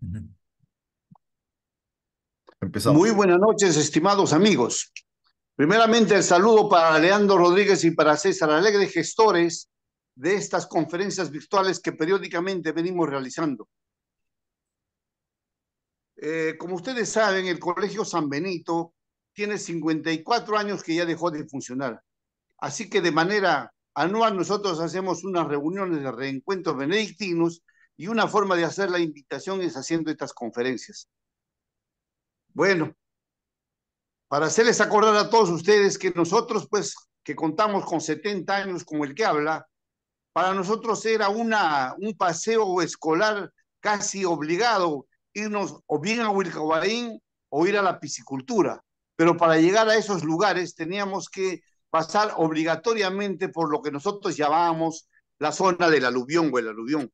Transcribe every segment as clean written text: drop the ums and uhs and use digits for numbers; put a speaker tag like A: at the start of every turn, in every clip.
A: Ujú.
B: Muy
A: Empezamos.
B: buenas noches, estimados amigos. Primeramente, el saludo para Leandro Rodríguez y para César Alegre, gestores de estas conferencias virtuales que periódicamente venimos realizando. Como ustedes saben, el Colegio San Benito tiene 54 años que ya dejó de funcionar. Así que de manera anual nosotros hacemos unas reuniones de reencuentros benedictinos y una forma de hacer la invitación es haciendo estas conferencias. Bueno, para hacerles acordar a todos ustedes que nosotros, pues, que contamos con 70 años como el que habla, para nosotros era un paseo escolar casi obligado irnos o bien a Huilcahuaín o ir a la piscicultura. Pero para llegar a esos lugares teníamos que pasar obligatoriamente por lo que nosotros llamábamos la zona del aluvión o el aluvión,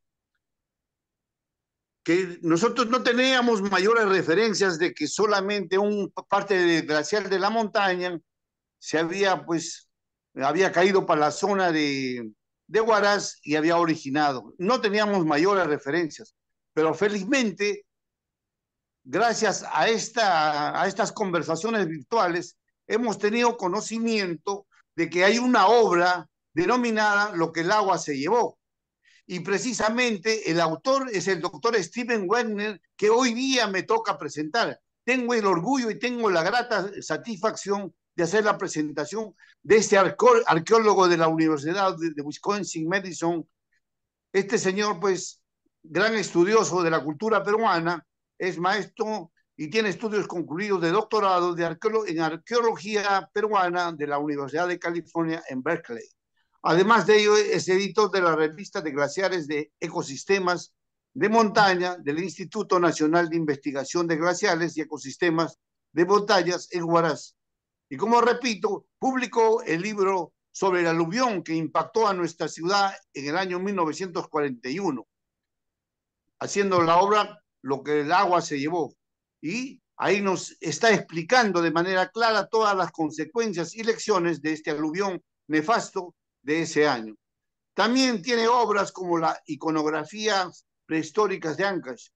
B: que nosotros no teníamos mayores referencias de que solamente un parte del glaciar de la montaña se había, pues, había caído para la zona de Huaraz y había originado. No teníamos mayores referencias, pero felizmente, gracias a estas conversaciones virtuales, hemos tenido conocimiento de que hay una obra denominada Lo que el agua se llevó. Y precisamente el autor es el doctor Steven Wagner, que hoy día me toca presentar. Tengo el orgullo y tengo la grata satisfacción de hacer la presentación de este arqueólogo de la Universidad de Wisconsin-Madison. Este señor, pues, gran estudioso de la cultura peruana, es maestro y tiene estudios concluidos de doctorado en arqueología peruana de la Universidad de California en Berkeley. Además de ello, es editor de la revista de glaciares de ecosistemas de montaña del Instituto Nacional de Investigación de Glaciares y Ecosistemas de Montañas en Huaraz. Y como repito, publicó el libro sobre el aluvión que impactó a nuestra ciudad en el año 1941, haciendo la obra Lo que el agua se llevó. Y ahí nos está explicando de manera clara todas las consecuencias y lecciones de este aluvión nefasto de ese año. También tiene obras como la iconografía prehistóricas de Ancash.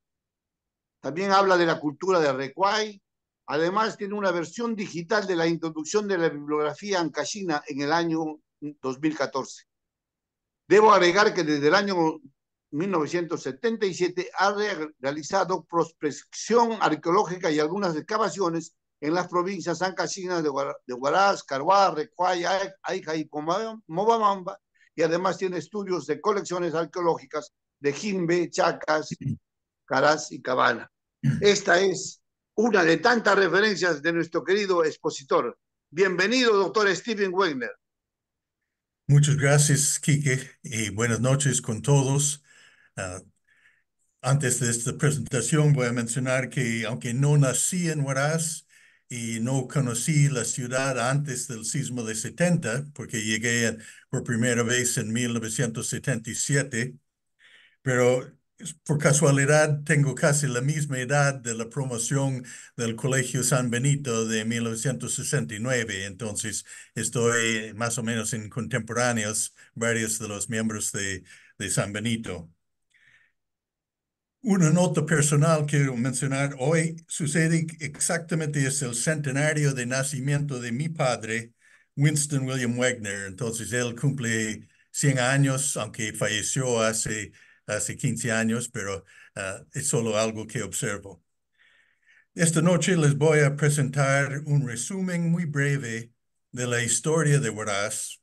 B: También habla de la cultura de Recuay. Además, tiene una versión digital de la introducción de la bibliografía ancashina en el año 2014. Debo agregar que desde el año 1977 ha realizado prospección arqueológica y algunas excavaciones en las provincias ancashinas de Huaraz, Carhuá, Recuay, Aija y Mobamba, y además tiene estudios de colecciones arqueológicas de Jimbe, Chacas, Caraz y Cabana. Esta es una de tantas referencias de nuestro querido expositor. Bienvenido, doctor Steven Wegner.
A: Muchas gracias, Quique, y buenas noches con todos. Ah, Antes de esta presentación voy a mencionar que aunque no nací en Huaraz y no conocí la ciudad antes del sismo de 70, porque llegué por primera vez en 1977, pero por casualidad tengo casi la misma edad de la promoción del Colegio San Benito de 1969, entonces estoy más o menos en contemporáneos varios de los miembros de San Benito. Una nota personal quiero mencionar, hoy sucede exactamente es el centenario de nacimiento de mi padre, Winston William Wagner. Entonces él cumple 100 años, aunque falleció hace 15 años, pero es solo algo que observo. Esta noche les voy a presentar un resumen muy breve de la historia de Huaraz,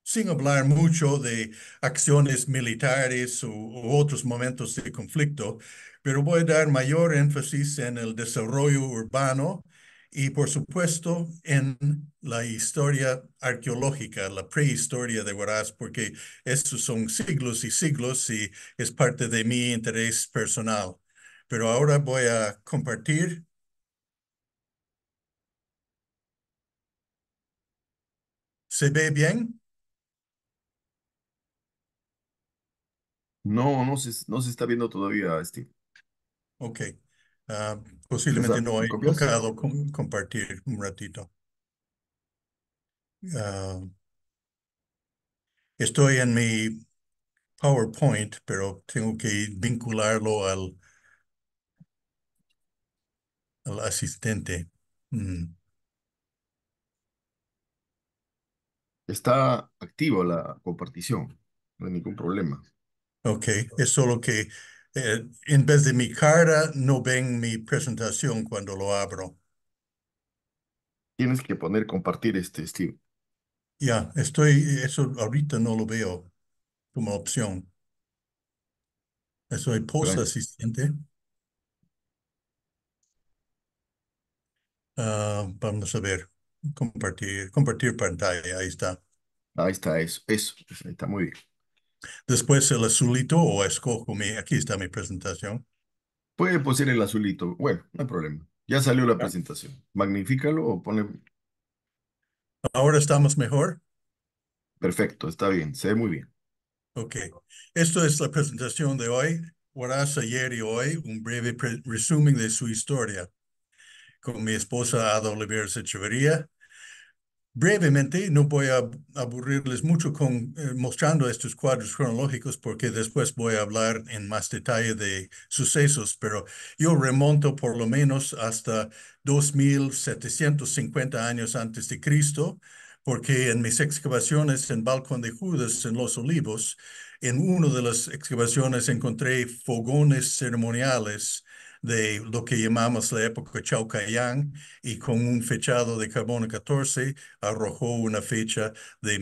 A: sin hablar mucho de acciones militares u otros momentos de conflicto, pero voy a dar mayor énfasis en el desarrollo urbano y, por supuesto, en la historia arqueológica, la prehistoria de Huaraz, porque estos son siglos y siglos y es parte de mi interés personal. Pero ahora voy a compartir. ¿Se ve bien?
C: No se está viendo todavía, Steve.
A: Ok. Ah,
C: César,
A: Posiblemente no
C: ¿me
A: he
C: copias?
A: tocado compartir un ratito. Ah, Estoy en mi PowerPoint, pero tengo que vincularlo al asistente. Mm,
C: Está activa la compartición, no hay ningún problema.
A: ok, es solo que en vez de mi cara no ven mi presentación cuando lo abro.
C: Tienes que poner compartir Steve.
A: Ya, eso ahorita no lo veo como opción. Soy post
C: Pero
A: asistente. Vamos a ver, compartir pantalla, ahí está.
C: ahí está, ahí está muy bien.
A: Después el azulito o escojo aquí está mi presentación.
C: Puede poner el azulito. Bueno, no hay problema. Ya salió la
A: Ya.
C: presentación. Magnifícalo o pone.
A: Ahora estamos mejor.
C: Perfecto, está bien, se ve muy bien.
A: Ok, esto es la presentación de hoy. Horas ayer y hoy, un breve resumen de su historia con mi esposa Ada Oliveros Echeverría. Brevemente, no voy a aburrirles mucho con mostrando estos cuadros cronológicos porque después voy a hablar en más detalle de sucesos, pero yo remonto por lo menos hasta 2750 años antes de Cristo, porque en mis excavaciones en Balcón de Judas, en Los Olivos, en una de las excavaciones encontré fogones ceremoniales de lo que llamamos la época Chaucayán y con un fechado de carbono 14 arrojó una fecha de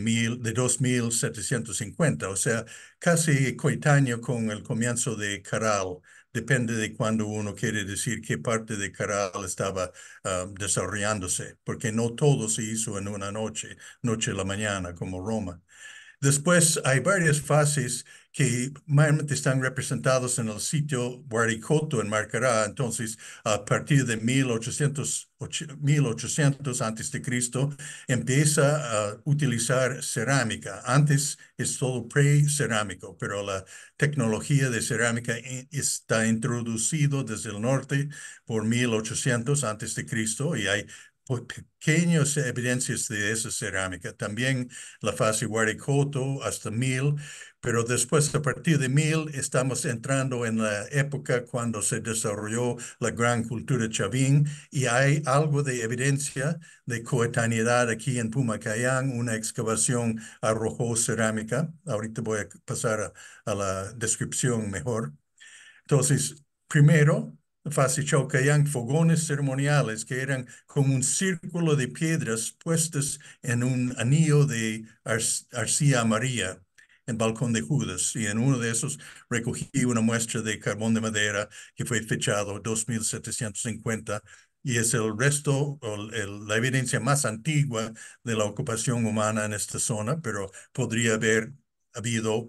A: 2750, o sea, casi coetáneo con el comienzo de Caral. Depende de cuando uno quiere decir qué parte de Caral estaba desarrollándose, porque no todo se hizo en una noche a la mañana como Roma. Después hay varias fases que mayormente están representados en el sitio Guaricoto en Marcará. Entonces, a partir de 1800 antes de Cristo, empieza a utilizar cerámica. Antes es todo pre-cerámico, pero la tecnología de cerámica está introducido desde el norte por 1800 antes de Cristo y hay pequeñas evidencias de esa cerámica. También la fase Huaricoto hasta 1000, pero después a partir de 1000 estamos entrando en la época cuando se desarrolló la gran cultura chavín y hay algo de evidencia de coetaneidad aquí en Pumacayán, una excavación arrojó cerámica. Ahorita voy a pasar a la descripción mejor. Entonces, primero, fase Chaucayán, fogones ceremoniales que eran como un círculo de piedras puestas en un anillo de arcilla amarilla en Balcón de Judas. Y en uno de esos recogí una muestra de carbón de madera que fue fechado 2750 y es el resto, la evidencia más antigua de la ocupación humana en esta zona, pero podría haber habido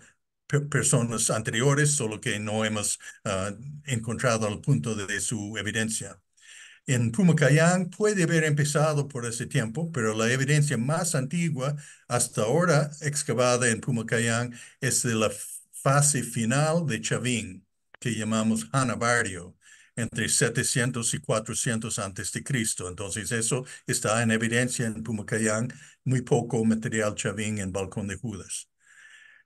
A: personas anteriores, solo que no hemos encontrado el punto de su evidencia. En Pumacayán puede haber empezado por ese tiempo, pero la evidencia más antigua hasta ahora excavada en Pumacayán es de la fase final de Chavín, que llamamos Hanabario, entre 700 y 400 antes de Cristo. Entonces eso está en evidencia en Pumacayán, muy poco material Chavín en Balcón de Judas.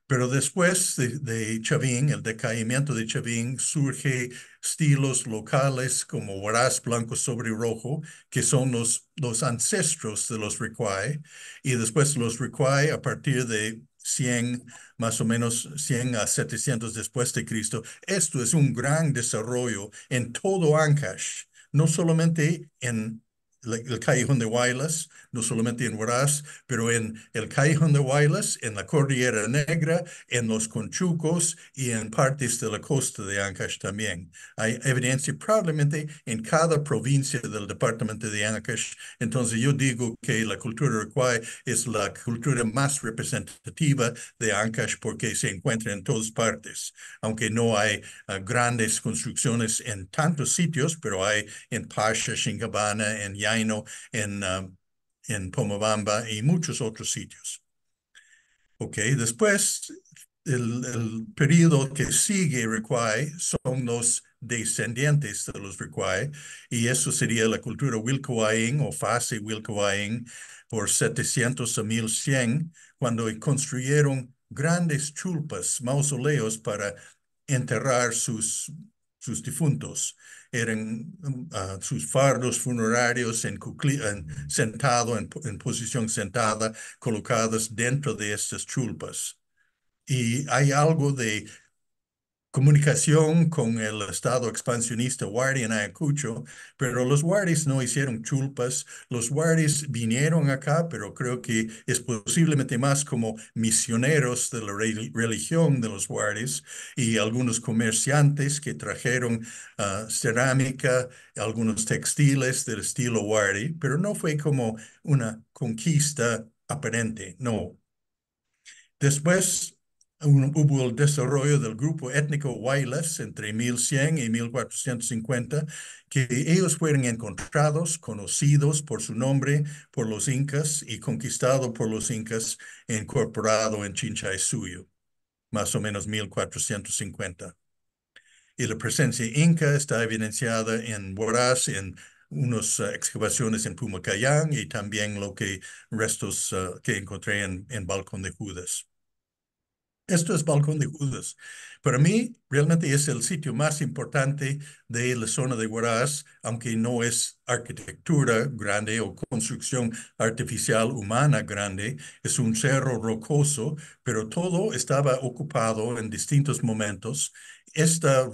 A: Pero después de Chavín, el decaimiento de Chavín, surge estilos locales como huaraz blanco sobre rojo, que son los ancestros de los Riquay, y después los Riquay a partir de 100, más o menos 100 a 700 después de Cristo. Esto es un gran desarrollo en todo Ancash, no solamente en el Callejón de Huaylas, no solamente en Huaraz, pero en el Callejón de Huaylas, en la Cordillera Negra, en los Conchucos y en partes de la costa de Ancash también. Hay evidencia probablemente en cada provincia del departamento de Ancash. Entonces yo digo que la cultura Riquay es la cultura más representativa de Ancash porque se encuentra en todas partes, aunque no hay grandes construcciones en tantos sitios, pero hay en Pasha, Shinkabana, en Yaino, en Pomabamba y muchos otros sitios. Ok, después el periodo que sigue Riquay son los descendientes de los Riquay y eso sería la cultura Wilcowain o fase Wilcowain por 700 a 1100 cuando construyeron grandes chulpas, mausoleos para enterrar sus sus difuntos. Eran sus fardos funerarios sentado, en posición sentada, colocadas dentro de estas chulpas. Y hay algo de comunicación con el estado expansionista Wari en Ayacucho, pero los Waris no hicieron chulpas. Los Waris vinieron acá, pero creo que es posiblemente más como misioneros de la religión de los Waris y algunos comerciantes que trajeron cerámica, algunos textiles del estilo Wari, pero no fue como una conquista aparente, no. Después hubo el desarrollo del grupo étnico Huaylas entre 1100 y 1450, que ellos fueron encontrados, conocidos por su nombre por los incas y conquistados por los incas, incorporado en Chinchaysuyo, más o menos 1450. Y la presencia inca está evidenciada en Huaraz, en unas excavaciones en Pumacayán y también restos que encontré en Balcón de Judas. Esto es Balcón de Judas. Para mí, realmente es el sitio más importante de la zona de Huaraz, aunque no es arquitectura grande o construcción artificial humana grande. Es un cerro rocoso, pero todo estaba ocupado en distintos momentos. Esta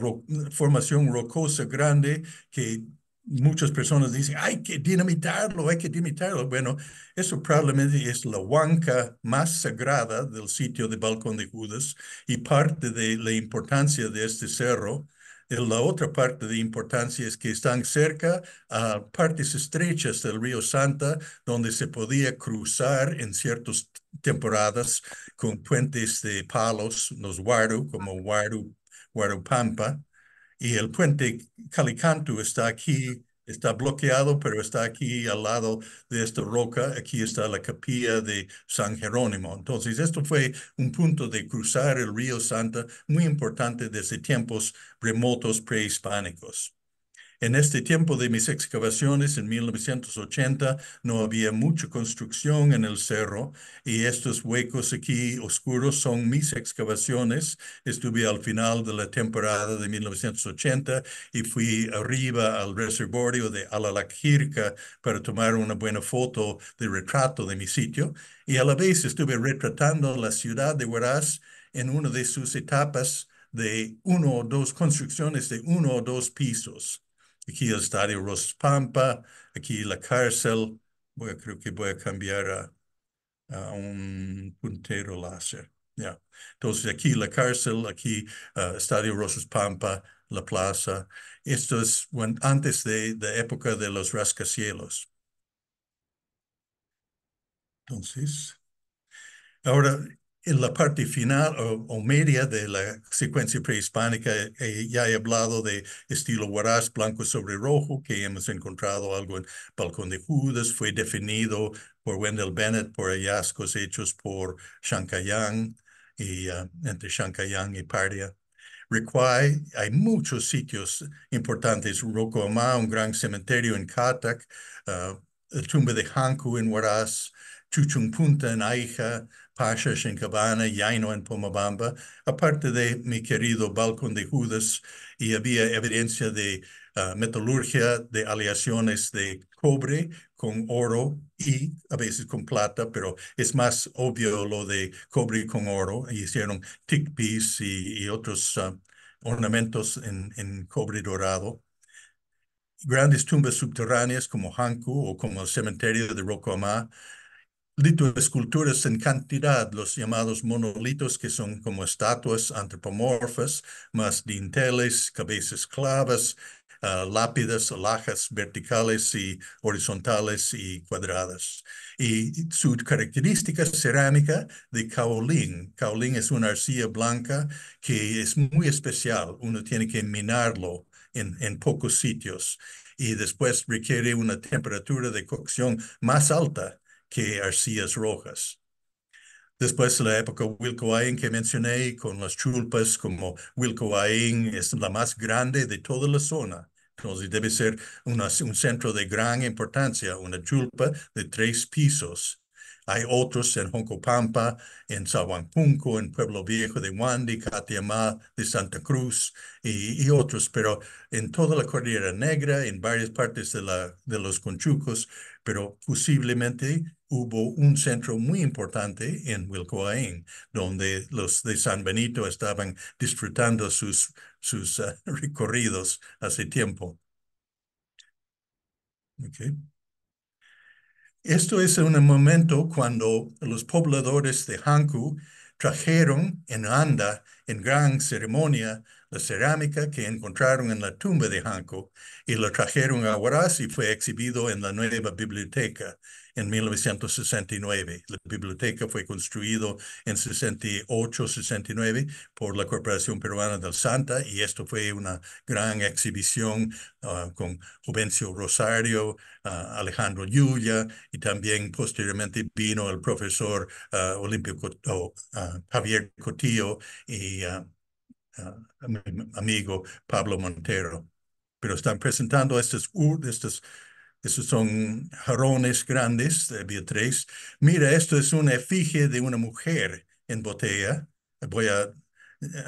A: formación rocosa grande que muchas personas dicen, hay que dinamitarlo, hay que dinamitarlo. Bueno, eso probablemente es la huanca más sagrada del sitio de Balcón de Judas y parte de la importancia de este cerro. La otra parte de importancia es que están cerca a partes estrechas del río Santa, donde se podía cruzar en ciertas temporadas con puentes de palos, los Huaru, como Huarupampa. Y el puente Calicanto está aquí, está bloqueado, pero está aquí al lado de esta roca. Aquí está la capilla de San Jerónimo. Entonces, esto fue un punto de cruzar el río Santa muy importante desde tiempos remotos prehispánicos. En este tiempo de mis excavaciones, en 1980, no había mucha construcción en el cerro y estos huecos aquí oscuros son mis excavaciones. Estuve al final de la temporada de 1980 y fui arriba al reservorio de Alalakirka para tomar una buena foto de retrato de mi sitio. Y a la vez estuve retratando la ciudad de Huaraz en una de sus etapas de uno o dos construcciones de uno o dos pisos. Aquí el Estadio Rosas Pampa, aquí la cárcel. Creo que voy a cambiar a un puntero láser. Ya. Entonces aquí la cárcel, aquí Estadio Rosas Pampa, la plaza. Esto es antes de la época de los rascacielos. Entonces, ahora, en la parte final o media de la secuencia prehispánica, ya he hablado de estilo Huaraz, blanco sobre rojo, que hemos encontrado algo en Balcón de Judas, fue definido por Wendell Bennett por hallazgos hechos por Chancayán y entre Chancayán y Pardia. Recuay, hay muchos sitios importantes. Rocoamá, un gran cementerio en Catac, la tumba de Hanku en Huaraz, Chuchunpunta en Aija, Pachas en Cabana, Yaino en Pomabamba, aparte de mi querido Balcón de Judas, y había evidencia de metalurgia, de aleaciones de cobre con oro y a veces con plata, pero es más obvio lo de cobre con oro. Hicieron tickpiece y otros ornamentos en cobre dorado. Grandes tumbas subterráneas como Hanku o como el cementerio de Rocoamá, litoesculturas en cantidad, los llamados monolitos, que son como estatuas antropomorfas, más dinteles, cabezas clavas, lápidas, alhajas verticales y horizontales y cuadradas. Y su característica cerámica de caolín. Caolín es una arcilla blanca que es muy especial. Uno tiene que minarlo en pocos sitios y después requiere una temperatura de cocción más alta que arcillas rojas. Después de la época Wilcoain que mencioné, con las chulpas como Wilcoain es la más grande de toda la zona. Entonces debe ser un centro de gran importancia, una chulpa de 3 pisos. Hay otros en Joncopampa, en Sahuanpunco, en Pueblo Viejo de Huandi, Catiamá de Santa Cruz y otros, pero en toda la Cordillera Negra, en varias partes de los Conchucos, pero posiblemente hubo un centro muy importante en Wilcoain, donde los de San Benito estaban disfrutando sus recorridos hace tiempo. Okay. Esto es un momento cuando los pobladores de Hanku trajeron en Anda, en gran ceremonia, la cerámica que encontraron en la tumba de Hanku y lo trajeron a Huaraz y fue exhibido en la nueva biblioteca en 1969. La biblioteca fue construida en 68-69 por la Corporación Peruana del Santa y esto fue una gran exhibición con Juvencio Rosario, Alejandro Yuya, y también posteriormente vino el profesor Javier Cotillo y mi amigo Pablo Montero. Pero están presentando estos son jarrones grandes de Beatriz. Mira, esto es una efigie de una mujer en botella. Voy a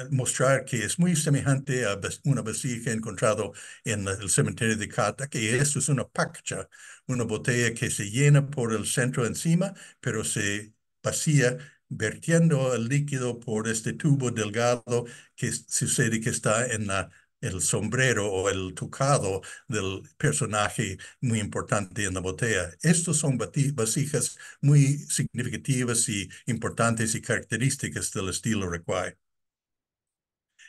A: mostrar que es muy semejante a una vasija encontrado en el cementerio de Cata, que esto es una pacha, una botella que se llena por el centro encima, pero se vacía vertiendo el líquido por este tubo delgado que sucede que está en el sombrero o el tucado del personaje muy importante en la botella. Estos son vasijas muy significativas y importantes y características del estilo Recuay.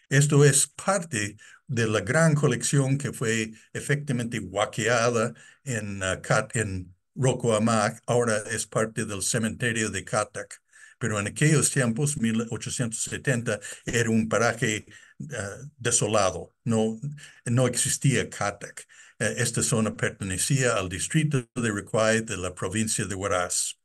A: Esto es parte de la gran colección que fue efectivamente guaqueada en Rocoamac, ahora es parte del cementerio de Catac. Pero en aquellos tiempos, 1870, era un paraje desolado, no existía Catac. Esta zona pertenecía al distrito de Recuay de la provincia de Huaraz.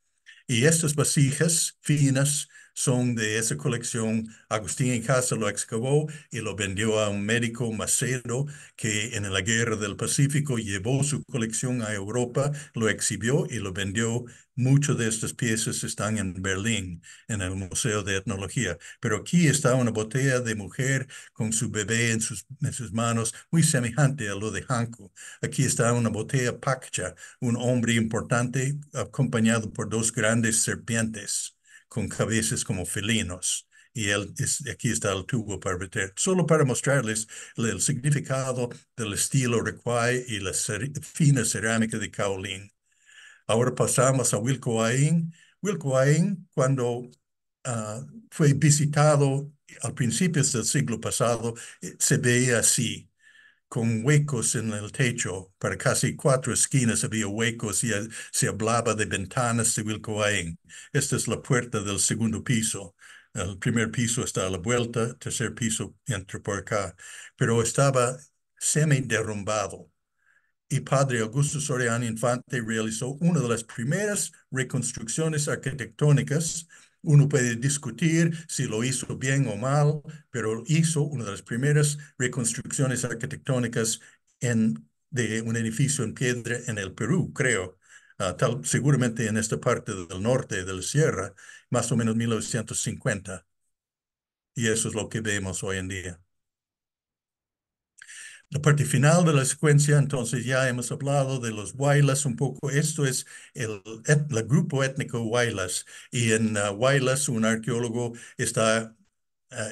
A: Y estas vasijas finas son de esa colección. Agustín en Casa lo excavó y lo vendió a un médico Macedo que en la Guerra del Pacífico llevó su colección a Europa, lo exhibió y lo vendió. Muchas de estas piezas están en Berlín, en el Museo de Etnología. Pero aquí está una botella de mujer con su bebé en sus manos, muy semejante a lo de Hanku. Aquí está una botella Paccha, un hombre importante acompañado por dos grandes serpientes con cabezas como felinos. Y aquí está el tubo para meter, solo para mostrarles el significado del estilo Recuay y la fina cerámica de Caolín. Ahora pasamos a Wilcoain. Wilcoain, cuando fue visitado al principio del siglo pasado, se veía así, con huecos en el techo. Para casi 4 esquinas había huecos y se hablaba de ventanas de Wilcoain. Esta es la puerta del segundo piso. El primer piso está a la vuelta, tercer piso entra por acá, pero estaba semi-derrumbado. Y padre Augusto Soriano Infante realizó una de las primeras reconstrucciones arquitectónicas. Uno puede discutir si lo hizo bien o mal, pero hizo una de las primeras reconstrucciones arquitectónicas de un edificio en piedra en el Perú, creo. Seguramente en esta parte del norte de la sierra, más o menos 1950. Y eso es lo que vemos hoy en día. La parte final de la secuencia, entonces ya hemos hablado de los Huaylas un poco. Esto es el grupo étnico Huaylas. Y en Huaylas un arqueólogo está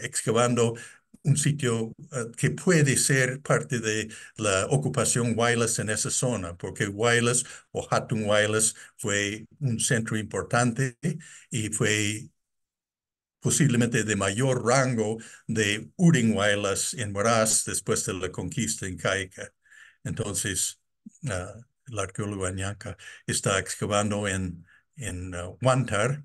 A: excavando un sitio que puede ser parte de la ocupación Huaylas en esa zona, porque Huaylas o Hatun Huaylas fue un centro importante y fue posiblemente de mayor rango de Huaylas en Huaraz después de la conquista incaica. Entonces, el arqueólogo Añaca está excavando en Huántar.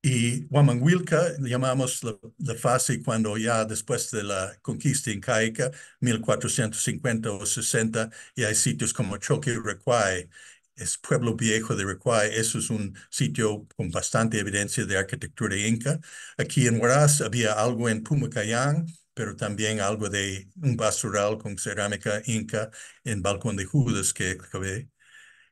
A: Y Huamanhuilca llamamos la fase cuando ya después de la conquista incaica, 1450 o 60, y hay sitios como Choque Recuay, es Pueblo Viejo de Recuay. Eso es un sitio con bastante evidencia de arquitectura inca. Aquí en Huaraz había algo en Pumacayán, pero también algo de un basural con cerámica inca en Balcón de Judas que excavé.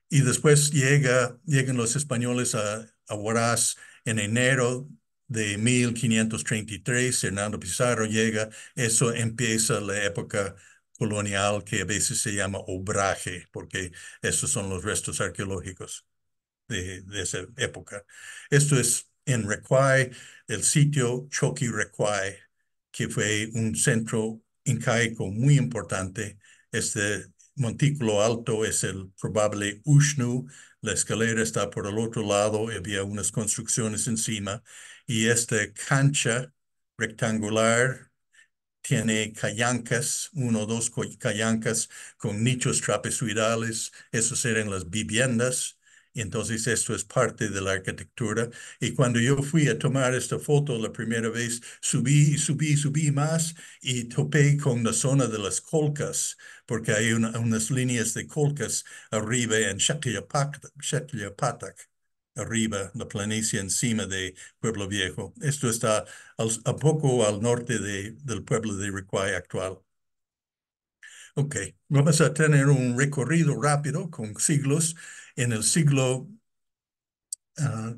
A: Y después llegan los españoles a Huaraz en enero de 1533. Hernando Pizarro llega. Eso empieza la época colonial que a veces se llama obraje, porque esos son los restos arqueológicos de esa época. Esto es en Recuay, el sitio Choqui-Recuay, que fue un centro incaico muy importante. Este montículo alto es el probable Ushnu. La escalera está por el otro lado, había unas construcciones encima, y esta cancha rectangular tiene callancas, uno o dos callancas con nichos trapezoidales. Esos eran las viviendas. Entonces, esto es parte de la arquitectura. Y cuando yo fui a tomar esta foto la primera vez, subí más y topé con la zona de las colcas, porque hay unas líneas de colcas arriba en Xetliapatak, arriba, la planicie encima de Pueblo Viejo. Esto está a poco al norte del pueblo de Recuay actual. Ok, vamos a tener un recorrido rápido con siglos. En el siglo, uh,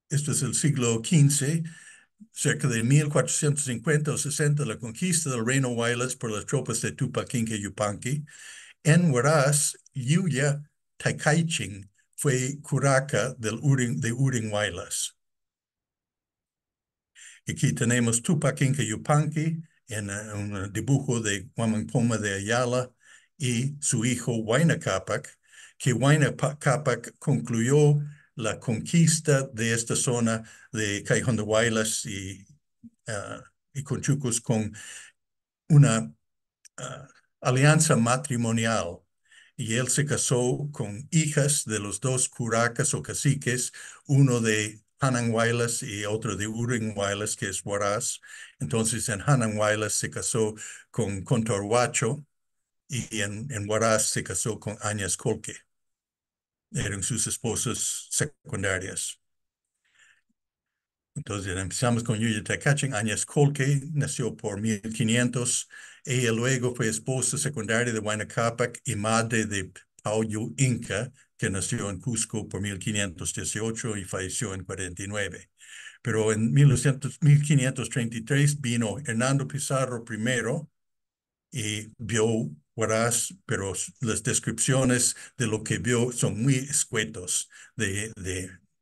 A: esto es el siglo XV, cerca de 1450 o 60, la conquista del reino Huaylas por las tropas de Tupac Inca Yupanqui. En Huaraz, Yuya Taikaiching fue curaca de Uring Huaylas. Aquí tenemos Tupac Inca Yupanqui en un dibujo de Guamán Poma de Ayala y su hijo Huayna Cápac, que Huayna Cápac concluyó la conquista de esta zona de Callejón de Huaylas y Conchucos con una alianza matrimonial. Y él se casó con hijas de los dos curacas o caciques, uno de Hananhuaylas y otro de Uringhuaylas, que es Huaraz. Entonces en Hananhuaylas se casó con Contorhuacho y en Huaraz se casó con Áñez Colque. Eran sus esposas secundarias. Entonces empezamos con Yuya Taikaiching. Áñez Colque nació por 1500. Ella luego fue esposa secundaria de Huayna Cápac y madre de Pauyo Inca, que nació en Cusco por 1518 y falleció en 49. Pero en 1533 vino Hernando Pizarro primero y vio Huaraz, pero las descripciones de lo que vio son muy escuetos de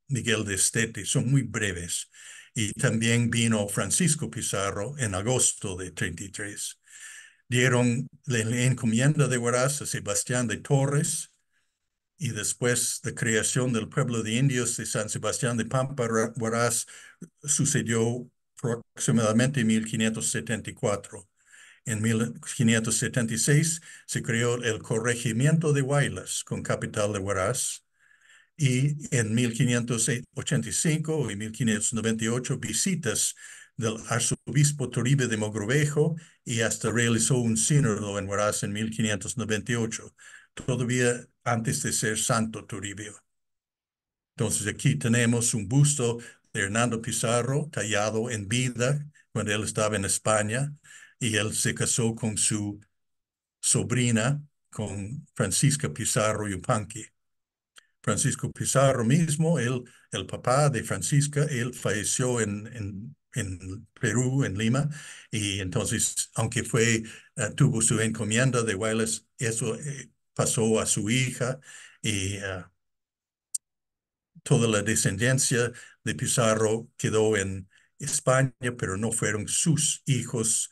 A: Miguel de Estete, son muy breves. Y también vino Francisco Pizarro en agosto de 33. Dieron la encomienda de Huaraz a Sebastián de Torres y después de creación del pueblo de indios de San Sebastián de Pampa, Huaraz sucedió aproximadamente en 1574. En 1576 se creó el corregimiento de Huaylas con capital de Huaraz y en 1585 y 1598 visitas del arzobispo Toribio de Mogrovejo y hasta realizó un sínodo en Huaraz en 1598, todavía antes de ser Santo Toribio. Entonces aquí tenemos un busto de Hernando Pizarro tallado en vida cuando él estaba en España y él se casó con su sobrina, con Francisca Pizarro Yupanqui. Francisco Pizarro mismo, el papá de Francisca, él falleció en Perú, en Lima, y entonces, aunque tuvo su encomienda de Huaylas, eso pasó a su hija y toda la descendencia de Pizarro quedó en España, pero no fueron sus hijos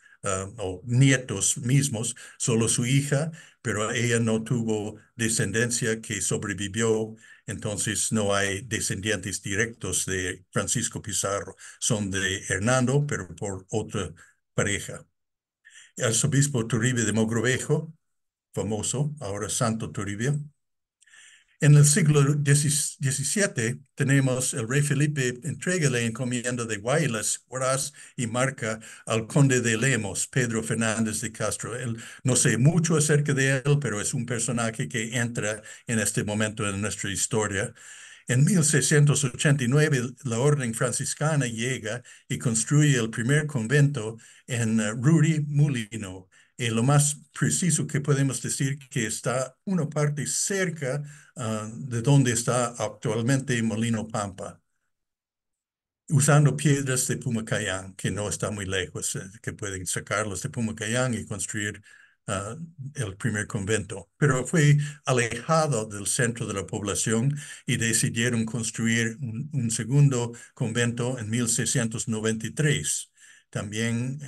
A: o nietos mismos, solo su hija, pero ella no tuvo descendencia que sobrevivió, entonces no hay descendientes directos de Francisco Pizarro, son de Hernando, pero por otra pareja. El arzobispo Toribio de Mogrovejo, famoso, ahora Santo Toribio. En el siglo XVII tenemos el rey Felipe entrega la encomienda de Huaylas, Huaraz y Marca al conde de Lemos, Pedro Fernández de Castro. No sé mucho acerca de él, pero es un personaje que entra en este momento en nuestra historia. En 1689 la orden franciscana llega y construye el primer convento en Rury Mulino, Y lo más preciso que podemos decir que está una parte cerca de donde está actualmente Molino Pampa, usando piedras de Pumacayán, que no está muy lejos, que pueden sacarlos de Pumacayán y construir el primer convento. Pero fue alejado del centro de la población y decidieron construir un segundo convento en 1693. También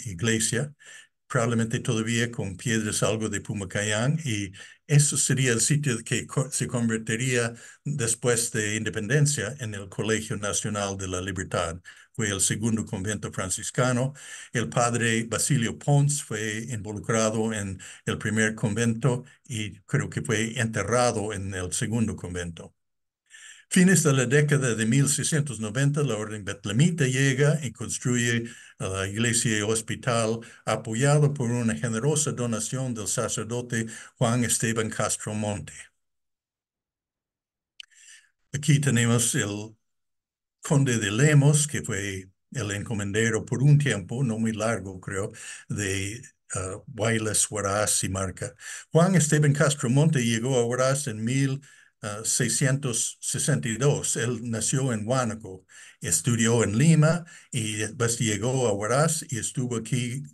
A: iglesia, probablemente todavía con piedras algo de Pumacayán, y eso sería el sitio que se convertiría después de independencia en el Colegio Nacional de la Libertad. Fue el segundo convento franciscano. El padre Basilio Pons fue involucrado en el primer convento y creo que fue enterrado en el segundo convento. Fines de la década de 1690, la orden betlemita llega y construye la iglesia y hospital, apoyado por una generosa donación del sacerdote Juan Esteban Castro Monte. Aquí tenemos el conde de Lemos, que fue el encomendero por un tiempo, no muy largo, creo, de Guaylas, Huaraz y Marca. Juan Esteban Castro Monte llegó a Huaraz en 1662. Él nació en Huánuco, estudió en Lima y después llegó a Huaraz y estuvo aquí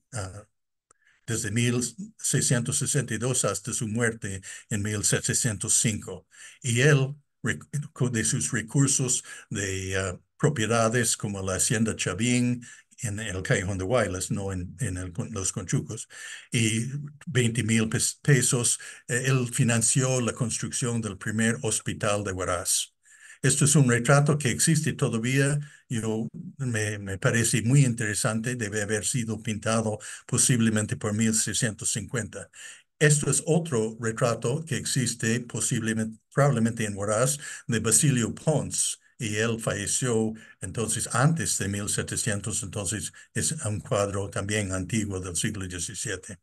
A: desde 1662 hasta su muerte en 1705. Y él, de sus recursos de propiedades como la hacienda Chavín en el Callejón de Guaylas, no en los Conchucos, y 20,000 pesos, él financió la construcción del primer hospital de Huaraz. Esto es un retrato que existe todavía. Me parece muy interesante. Debe haber sido pintado posiblemente por 1650. Esto es otro retrato que existe posiblemente, probablemente en Huaraz, de Basilio Pons. Y él falleció entonces antes de 1700, entonces es un cuadro también antiguo del siglo XVII.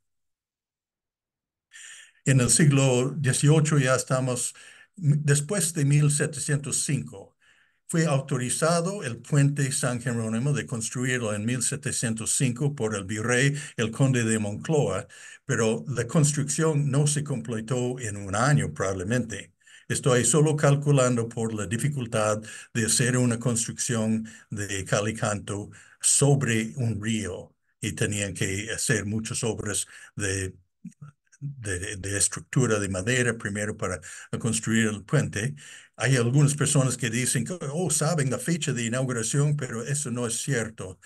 A: En el siglo XVIII ya estamos, después de 1705, fue autorizado el puente San Jerónimo de construirlo en 1705 por el virrey, el conde de Moncloa, pero la construcción no se completó en un año probablemente. Estoy solo calculando por la dificultad de hacer una construcción de cal y canto sobre un río y tenían que hacer muchas obras de estructura de madera primero para construir el puente. Hay algunas personas que dicen que, saben la fecha de inauguración, pero eso no es cierto.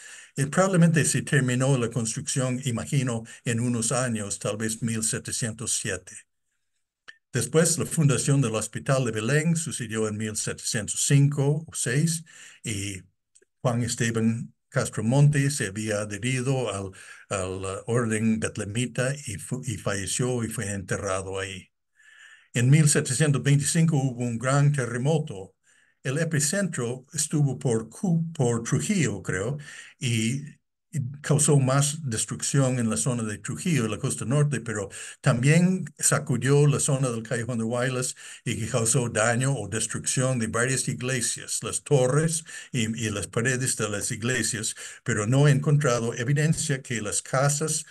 A: Probablemente se terminó la construcción, imagino, en unos años, tal vez 1707. Después, la fundación del Hospital de Belén sucedió en 1705 o 6 y Juan Esteban Castro Monte se había adherido al orden betlemita y falleció y fue enterrado ahí. En 1725 hubo un gran terremoto. El epicentro estuvo por Trujillo, creo, y causó más destrucción en la zona de Trujillo, en la costa norte, pero también sacudió la zona del Callejón de Guaylas y que causó daño o destrucción de varias iglesias, las torres y las paredes de las iglesias, pero no he encontrado evidencia que las casas,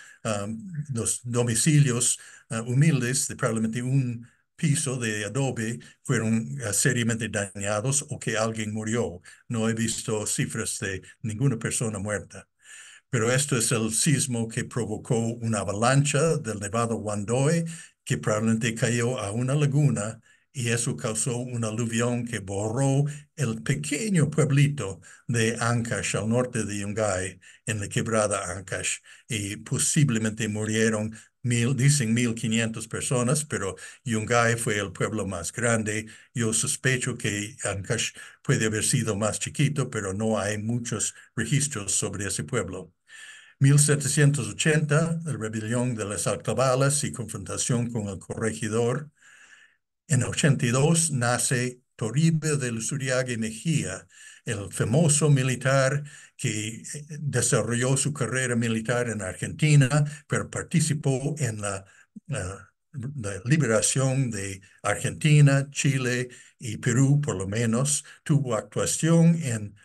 A: los domicilios humildes de probablemente un piso de adobe fueron seriamente dañados o que alguien murió. No he visto cifras de ninguna persona muerta. Pero esto es el sismo que provocó una avalancha del Nevado Wandoe que probablemente cayó a una laguna y eso causó un aluvión que borró el pequeño pueblito de Ancash al norte de Yungay en la quebrada Ancash y posiblemente murieron dicen 1,500 personas, pero Yungay fue el pueblo más grande. Yo sospecho que Ancash puede haber sido más chiquito, pero no hay muchos registros sobre ese pueblo. 1780, la rebelión de las alcabalas y confrontación con el corregidor. En 82 nace Toribio de Luzuriaga Mejía, el famoso militar que desarrolló su carrera militar en Argentina, pero participó en la liberación de Argentina, Chile y Perú, por lo menos. Tuvo actuación en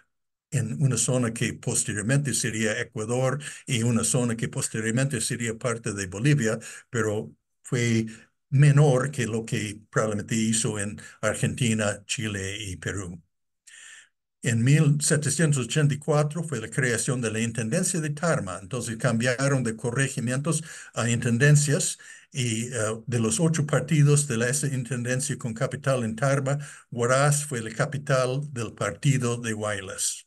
A: en una zona que posteriormente sería Ecuador y una zona que posteriormente sería parte de Bolivia, pero fue menor que lo que probablemente hizo en Argentina, Chile y Perú. En 1784 fue la creación de la Intendencia de Tarma, entonces cambiaron de corregimientos a intendencias y de los 8 partidos de esa intendencia con capital en Tarma, Huaraz fue la capital del partido de Huaylas.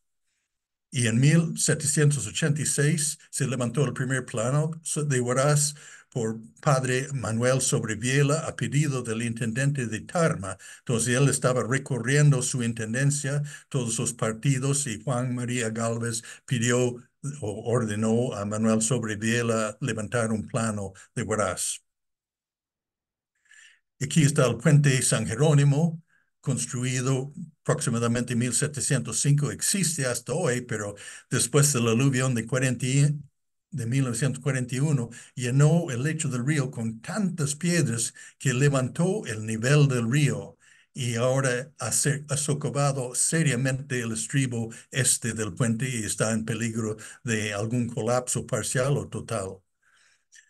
A: Y en 1786 se levantó el primer plano de Huaraz por padre Manuel Sobreviela a pedido del intendente de Tarma. Entonces él estaba recorriendo su intendencia, todos los partidos, y Juan María Gálvez pidió o ordenó a Manuel Sobreviela levantar un plano de Huaraz. Aquí está el puente San Jerónimo, construido aproximadamente en 1705. Existe hasta hoy, pero después del aluvión de 1941, llenó el lecho del río con tantas piedras que levantó el nivel del río y ahora ha socavado seriamente el estribo este del puente y está en peligro de algún colapso parcial o total.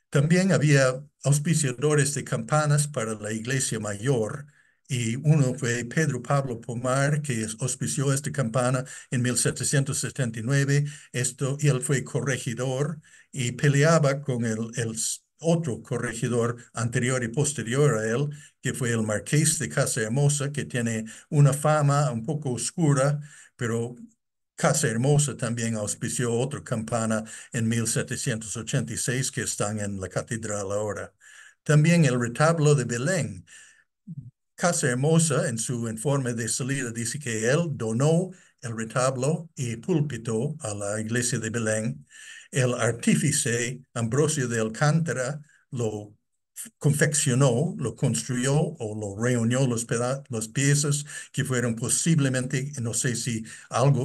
A: También había auspiciadores de campanas para la iglesia mayor y uno fue Pedro Pablo Pomar, que auspició esta campana en 1779. Y él fue corregidor y peleaba con el otro corregidor anterior y posterior a él, que fue el Marqués de Casahermosa, que tiene una fama un poco oscura, pero Casahermosa también auspició otra campana en 1786 que están en la catedral ahora. También el retablo de Belén. Casahermosa en su informe de salida dice que él donó el retablo y púlpito a la iglesia de Belén. El artífice Ambrosio de Alcántara lo confeccionó, lo construyó o lo reunió las piezas que fueron posiblemente, no sé si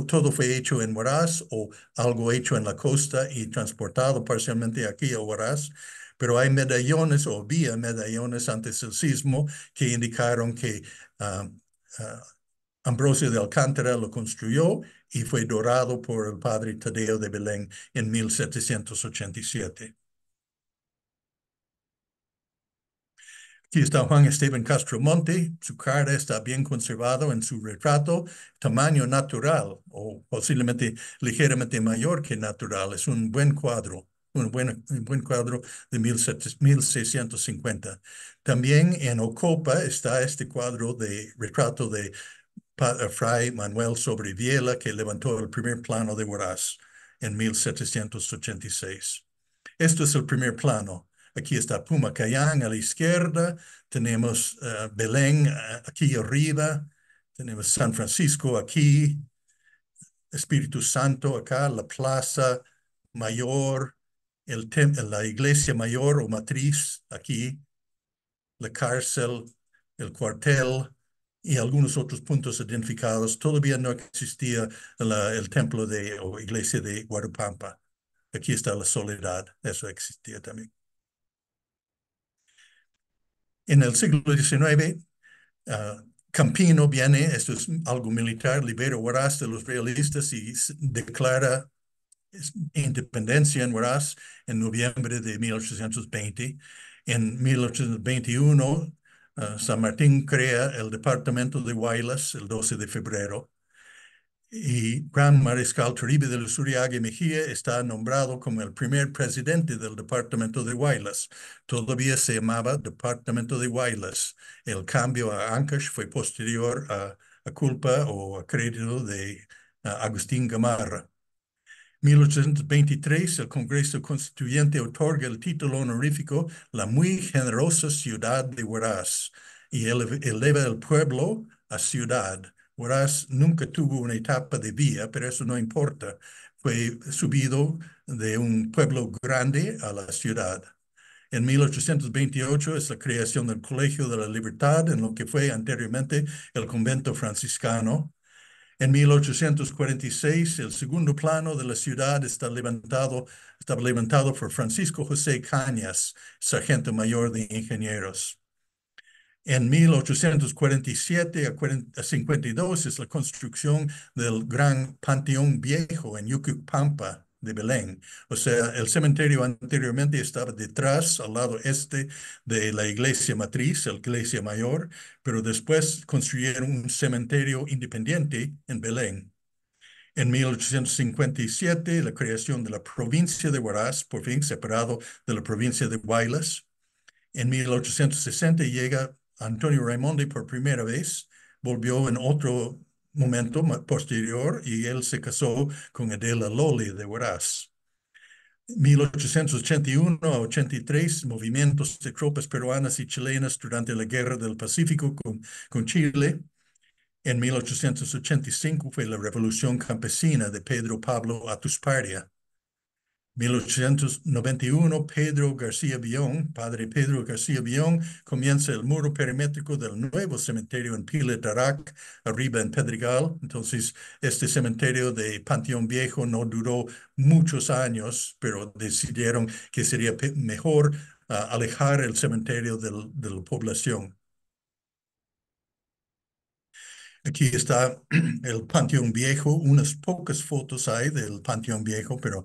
A: todo fue hecho en Huaraz o algo hecho en la costa y transportado parcialmente aquí a Huaraz, pero hay medallones o había medallones antes del sismo que indicaron que Ambrosio de Alcántara lo construyó y fue dorado por el padre Tadeo de Belén en 1787. Aquí está Juan Esteban Castro Monte. Su cara está bien conservado en su retrato, tamaño natural o posiblemente ligeramente mayor que natural. Es un buen cuadro, un buen cuadro de 1650. También en Ocopa está este cuadro de retrato de Fray Manuel Sobreviela, que levantó el primer plano de Huaraz en 1786. Esto es el primer plano. Aquí está Pumacayán a la izquierda, tenemos Belén aquí arriba, tenemos San Francisco aquí, Espíritu Santo acá, la plaza mayor, la iglesia mayor o matriz aquí, la cárcel, el cuartel y algunos otros puntos identificados. Todavía no existía el templo o iglesia de Guadalpampa. Aquí está la Soledad, eso existía también. En el siglo XIX, Campino viene, esto es algo militar, libera Huaraz de los realistas y declara independencia en Huaraz en noviembre de 1820. En 1821, San Martín crea el departamento de Huaylas el 12 de febrero. Y Gran Mariscal Toribio de Luzuriaga y Mejía está nombrado como el primer presidente del departamento de Huaylas. Todavía se llamaba departamento de Huaylas. El cambio a Ancash fue posterior a culpa o a crédito de Agustín Gamarra. 1823, el Congreso Constituyente otorga el título honorífico la muy generosa ciudad de Huaraz y eleva el pueblo a ciudad. Huaraz nunca tuvo una etapa de vía, pero eso no importa. Fue subido de un pueblo grande a la ciudad. En 1828 es la creación del Colegio de la Libertad, en lo que fue anteriormente el convento franciscano. En 1846, el segundo plano de la ciudad estaba levantado por Francisco José Cañas, sargento mayor de ingenieros. En 1847 a 52 es la construcción del Gran Panteón Viejo en Yucupampa de Belén. O sea, el cementerio anteriormente estaba detrás, al lado este de la iglesia matriz, la iglesia mayor, pero después construyeron un cementerio independiente en Belén. En 1857, la creación de la provincia de Huaraz, por fin separado de la provincia de Huaylas. En 1860 llega Antonio Raimondi por primera vez, volvió en otro momento posterior y él se casó con Adela Loli de Huaraz. 1881 a 83, movimientos de tropas peruanas y chilenas durante la Guerra del Pacífico con Chile. En 1885 fue la Revolución Campesina de Pedro Pablo Atuspartia. 1891, Pedro García Billón, padre Pedro García Billón, comienza el muro perimétrico del nuevo cementerio en Pila Tarac, arriba en Pedregal. Entonces, este cementerio de Panteón Viejo no duró muchos años, pero decidieron que sería mejor alejar el cementerio de la población. Aquí está el Panteón Viejo, unas pocas fotos hay del Panteón Viejo, pero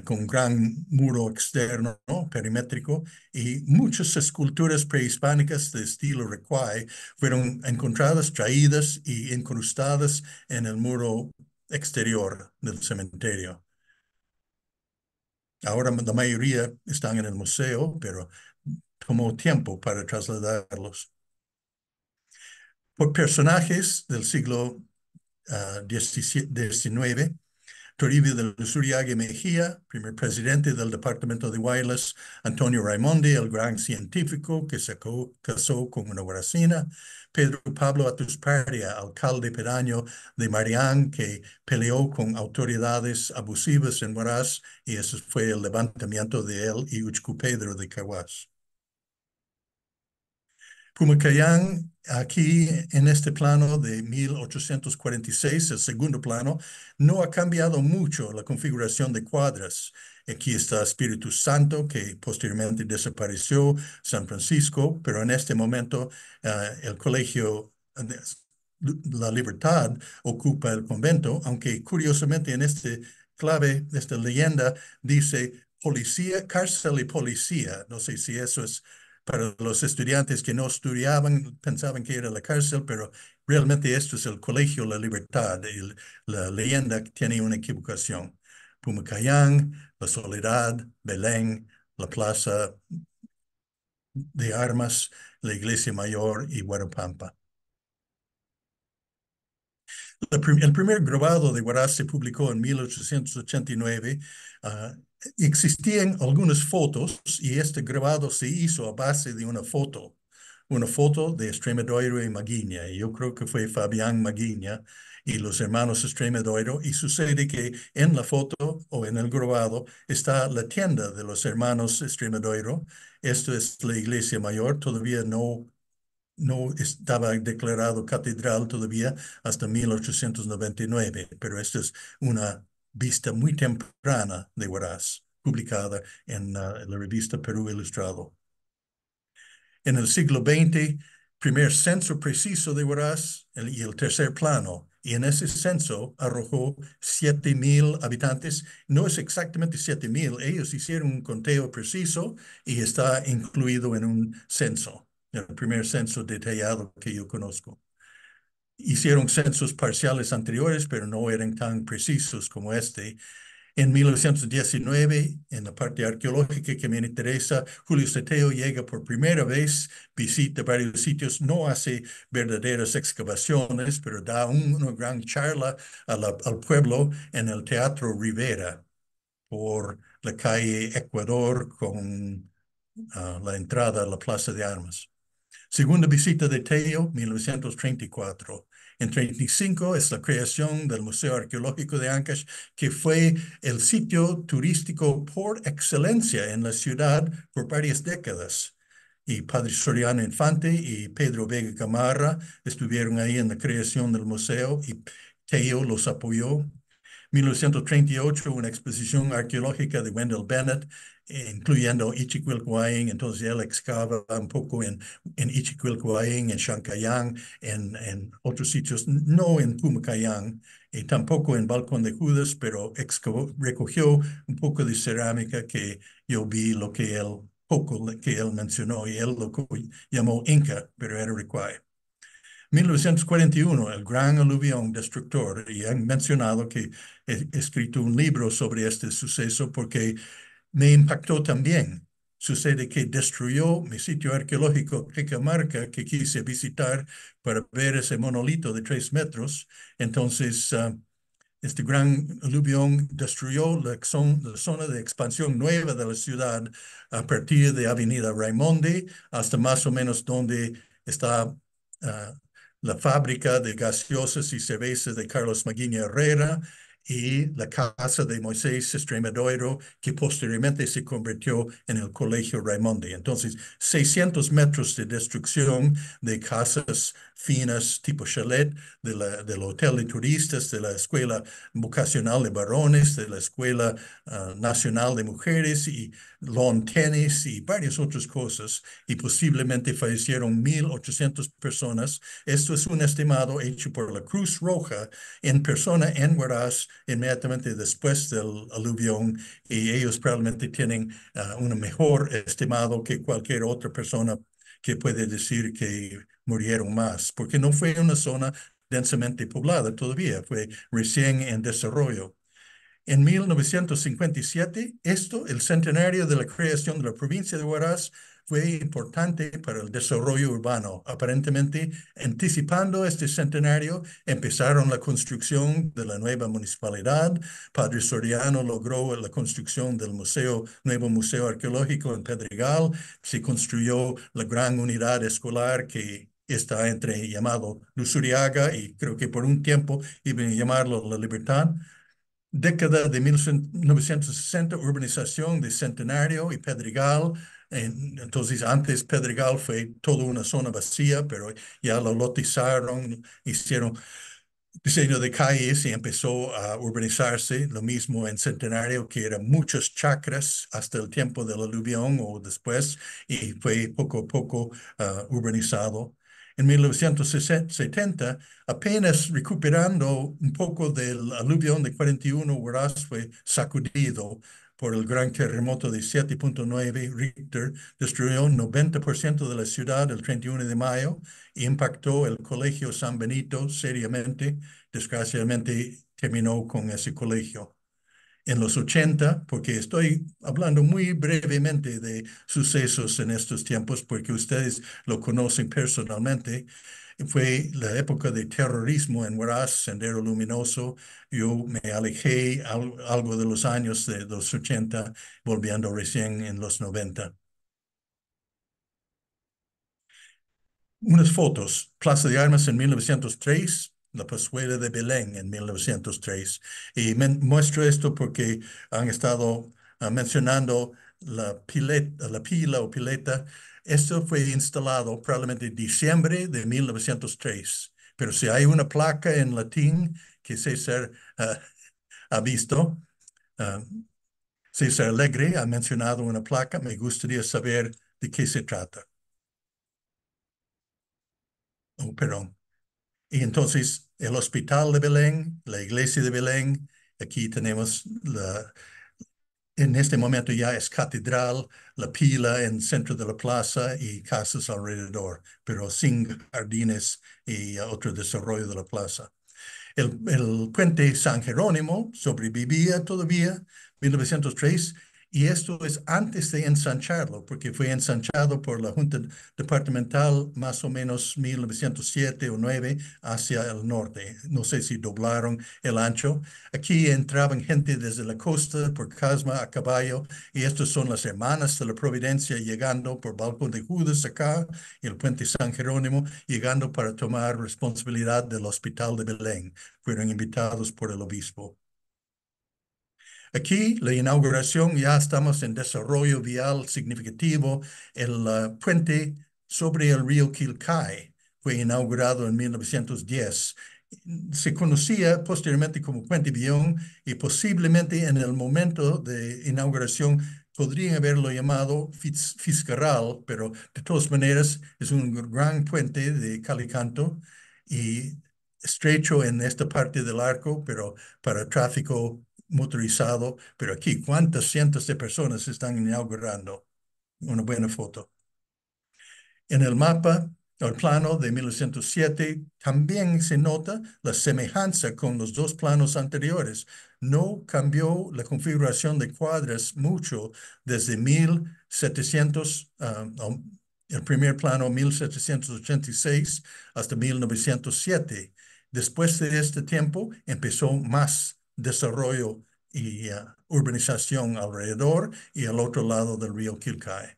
A: con un gran muro externo, ¿no? Perimétrico, y muchas esculturas prehispánicas de estilo Recuay fueron encontradas, traídas y incrustadas en el muro exterior del cementerio. Ahora la mayoría están en el museo, pero tomó tiempo para trasladarlos. Por personajes del siglo XIX, Toribio de Luzuriaga Mejía, primer presidente del departamento de Huaylas; Antonio Raimondi, el gran científico que se casó con una huaracina; Pedro Pablo Atuspartia, alcalde pedaño de Marián, que peleó con autoridades abusivas en Huaraz, y eso fue el levantamiento de él y Uchcu Pedro de Caguas. Pumaycayán, aquí en este plano de 1846, el segundo plano, no ha cambiado mucho la configuración de cuadras. Aquí está Espíritu Santo, que posteriormente desapareció, San Francisco, pero en este momento el colegio La Libertad ocupa el convento, aunque curiosamente en este clave, esta leyenda, dice policía, cárcel y policía. No sé si eso es para los estudiantes que no estudiaban, pensaban que era la cárcel, pero realmente esto es el Colegio La Libertad. Y la leyenda tiene una equivocación. Pumaycayán, La Soledad, Belén, la Plaza de Armas, la Iglesia Mayor y Huarapampa. El primer grabado de Huaraz se publicó en 1889. Existían algunas fotos y este grabado se hizo a base de una foto de Estremadura y Maguiña. Y yo creo que fue Fabián Maguiña y los hermanos Estremadura. Y sucede que en la foto o en el grabado está la tienda de los hermanos Estremadura. Esto es la iglesia mayor, todavía no estaba declarado catedral todavía hasta 1899, pero esta es una vista muy temprana de Huaraz, publicada en la revista Perú Ilustrado. En el siglo XX, primer censo preciso de Huaraz y el tercer plano. Y en ese censo arrojó 7,000 habitantes. No es exactamente 7,000. Ellos hicieron un conteo preciso y está incluido en un censo, el primer censo detallado que yo conozco. Hicieron censos parciales anteriores, pero no eran tan precisos como este. En 1919, en la parte arqueológica que me interesa, Julio Ceteo llega por primera vez, visita varios sitios, no hace verdaderas excavaciones, pero da una gran charla al pueblo en el Teatro Rivera por la calle Ecuador con la entrada a la Plaza de Armas. Segunda visita de Tello, 1934. En 1935 es la creación del Museo Arqueológico de Ancash, que fue el sitio turístico por excelencia en la ciudad por varias décadas. Y Padre Soriano Infante y Pedro Vega Gamarra estuvieron ahí en la creación del museo y Tello los apoyó. 1938, una exposición arqueológica de Wendell Bennett, incluyendo Ichiquilcoain. Entonces él excava un poco en Ichiquilcoain, en Chancayán, en otros sitios, no en Pumacayán, y tampoco en Balcón de Judas, pero recogió un poco de cerámica que yo vi, lo que él, poco que él mencionó, y él lo llamó Inca, pero era Riquay. 1941, el gran aluvión destructor, y han mencionado que he escrito un libro sobre este suceso porque me impactó también. Sucede que destruyó mi sitio arqueológico Cajamarca, que quise visitar para ver ese monolito de 3 metros. Entonces, este gran aluvión destruyó la zona de expansión nueva de la ciudad a partir de Avenida Raimondi hasta más o menos donde está la fábrica de gaseosas y cervezas de Carlos Maguiña Herrera y la casa de Moisés Estremadero, que posteriormente se convirtió en el Colegio Raimondi. Entonces, 600 metros de destrucción de casas finas tipo chalet, del hotel de turistas, de la escuela vocacional de varones, de la escuela nacional de mujeres y lawn tennis y varias otras cosas, y posiblemente fallecieron 1,800 personas. Esto es un estimado hecho por la Cruz Roja en persona en Huaraz inmediatamente después del aluvión, y ellos probablemente tienen un mejor estimado que cualquier otra persona que puede decir que murieron más, porque no fue una zona densamente poblada todavía, fue recién en desarrollo. En 1957, el centenario de la creación de la provincia de Huaraz, fue importante para el desarrollo urbano. Aparentemente, anticipando este centenario, empezaron la construcción de la nueva municipalidad. Padre Soriano logró la construcción del nuevo museo arqueológico en Pedregal. Se construyó la gran unidad escolar que está llamado Luzuriaga, y creo que por un tiempo iban a llamarlo La Libertad. Década de 1960, urbanización de Centenario y Pedregal. Entonces, antes Pedregal fue toda una zona vacía, pero ya lo lotizaron, hicieron diseño de calles y empezó a urbanizarse. Lo mismo en Centenario, que eran muchas chacras hasta el tiempo del aluvión o después, y fue poco a poco urbanizado. En 1970, apenas recuperando un poco del aluvión de 41, Huaraz fue sacudido por el gran terremoto de 7.9 Richter. Destruyó 90% de la ciudad el 31 de mayo e impactó el Colegio San Benito seriamente. Desgraciadamente terminó con ese colegio. En los 80, porque estoy hablando muy brevemente de sucesos en estos tiempos, porque ustedes lo conocen personalmente, fue la época de terrorismo en Huaraz, Sendero Luminoso. Yo me alejé algo de los años de los 80, volviendo recién en los 90. Unas fotos: Plaza de Armas en 1903, la Pascuela de Belén en 1903. Y muestro esto porque han estado mencionando la pila o pileta. Esto fue instalado probablemente en diciembre de 1903. Pero si hay una placa en latín que César ha visto, uh, César Alegre ha mencionado una placa, me gustaría saber de qué se trata. Oh, perdón. Y entonces el Hospital de Belén, la Iglesia de Belén, aquí tenemos en este momento ya es catedral, la pila en el centro de la plaza y casas alrededor, pero sin jardines y otro desarrollo de la plaza. El puente San Jerónimo sobrevivía todavía, 1903, y esto es antes de ensancharlo, porque fue ensanchado por la Junta Departamental más o menos 1907 o 9 hacia el norte. No sé si doblaron el ancho. Aquí entraban gente desde la costa por Casma a caballo, y estas son las hermanas de la Providencia llegando por Balcón de Judas acá, y el puente San Jerónimo, llegando para tomar responsabilidad del Hospital de Belén. Fueron invitados por el obispo. Aquí, la inauguración, ya estamos en desarrollo vial significativo. El puente sobre el río Quilcay fue inaugurado en 1910. se conocía posteriormente como Puente Villón y posiblemente en el momento de inauguración podrían haberlo llamado Fitzgerald, pero de todas maneras es un gran puente de cal y canto y estrecho en esta parte del arco, pero para tráfico motorizado. Pero aquí, ¿cuántas cientos de personas están inaugurando? Una buena foto. En el mapa, el plano de 1907, también se nota la semejanza con los dos planos anteriores. No cambió la configuración de cuadras mucho desde 1700, el primer plano 1786 hasta 1907. Después de este tiempo empezó más desarrollo y urbanización alrededor y al otro lado del río Quilcay.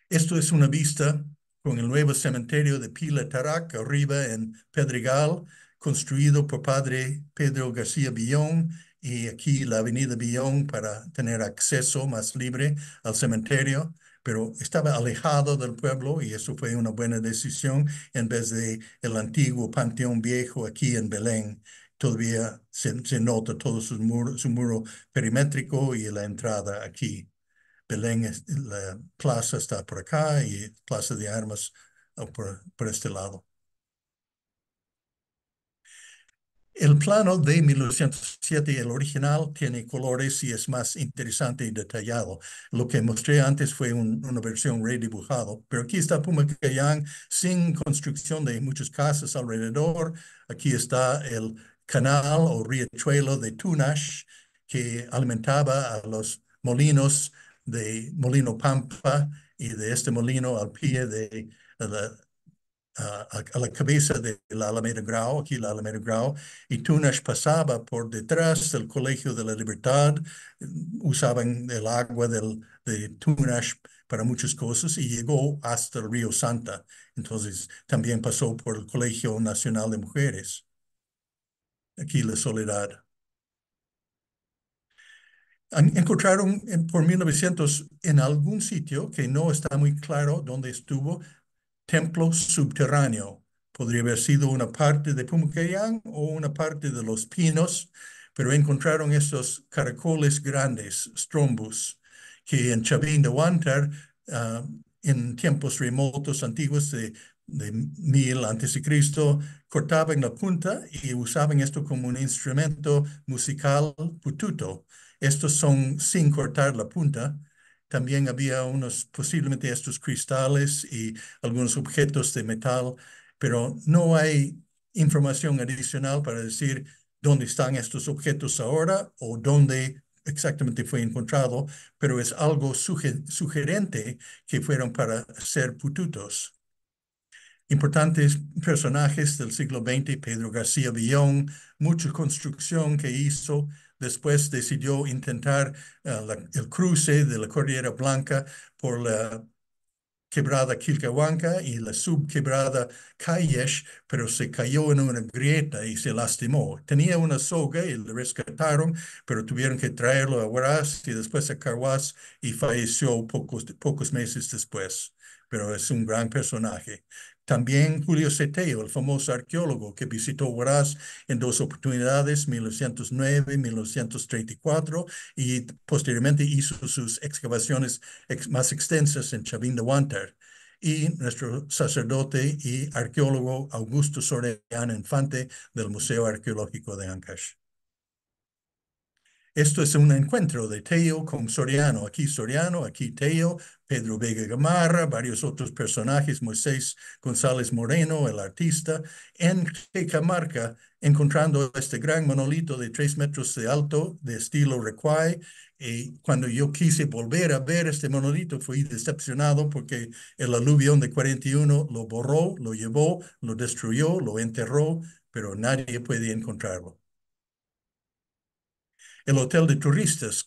A: Esto es una vista con el nuevo cementerio de Pila Tarac, arriba en Pedregal, construido por padre Pedro García Villón, y aquí la avenida Villón para tener acceso más libre al cementerio, pero estaba alejado del pueblo y eso fue una buena decisión en vez de el antiguo Panteón Viejo aquí en Belén. Todavía se nota todo su muro perimétrico y la entrada aquí. Belén, la plaza está por acá y Plaza de Armas por este lado. El plano de 1907, el original, tiene colores y es más interesante y detallado. Lo que mostré antes fue una versión redibujado, pero aquí está Pumaycayán sin construcción de muchas casas alrededor. Aquí está el canal o riachuelo de Tunash que alimentaba a los molinos de Molino Pampa y de este molino al pie de la a la cabeza de la Alameda Grau, aquí la Alameda Grau, y Tunash pasaba por detrás del Colegio de la Libertad, usaban el agua de Tunash para muchas cosas y llegó hasta el Río Santa. Entonces también pasó por el Colegio Nacional de Mujeres. Aquí la Soledad. Encontraron por 1900 en algún sitio que no está muy claro dónde estuvo templo subterráneo. Podría haber sido una parte de Pumaycayán o una parte de Los Pinos, pero encontraron estos caracoles grandes, strombus, que en Chavín de Huántar, en tiempos remotos antiguos de 1000 a.C., cortaban la punta y usaban esto como un instrumento musical pututo. Estos son sin cortar la punta. También había posiblemente estos cristales y algunos objetos de metal, pero no hay información adicional para decir dónde están estos objetos ahora o dónde exactamente fue encontrado, pero es algo sugerente que fueron para ser pututos. Importantes personajes del siglo XX, Pedro García Villón, mucha construcción que hizo. Después decidió intentar el cruce de la Cordillera Blanca por la quebrada Quilcahuanca y la subquebrada Callesh, pero se cayó en una grieta y se lastimó. Tenía una soga y le rescataron, pero tuvieron que traerlo a Huaraz y después a Carhuaz y falleció pocos meses después. Pero es un gran personaje. También Julio Ceteo, el famoso arqueólogo que visitó Huaraz en dos oportunidades, 1909 y 1934, y posteriormente hizo sus excavaciones más extensas en Chavín de Huántar. Y nuestro sacerdote y arqueólogo Augusto Soriano Infante del Museo Arqueológico de Ancash. Esto es un encuentro de Tello con Soriano. Aquí Soriano, aquí Tello, Pedro Vega Gamarra, varios otros personajes, Moisés González Moreno, el artista, en Cajamarca, encontrando este gran monolito de 3 metros de alto, de estilo Recuay. Y cuando yo quise volver a ver este monolito, fui decepcionado porque el aluvión de 41 lo borró, lo llevó, lo destruyó, lo enterró, pero nadie puede encontrarlo. El hotel de turistas,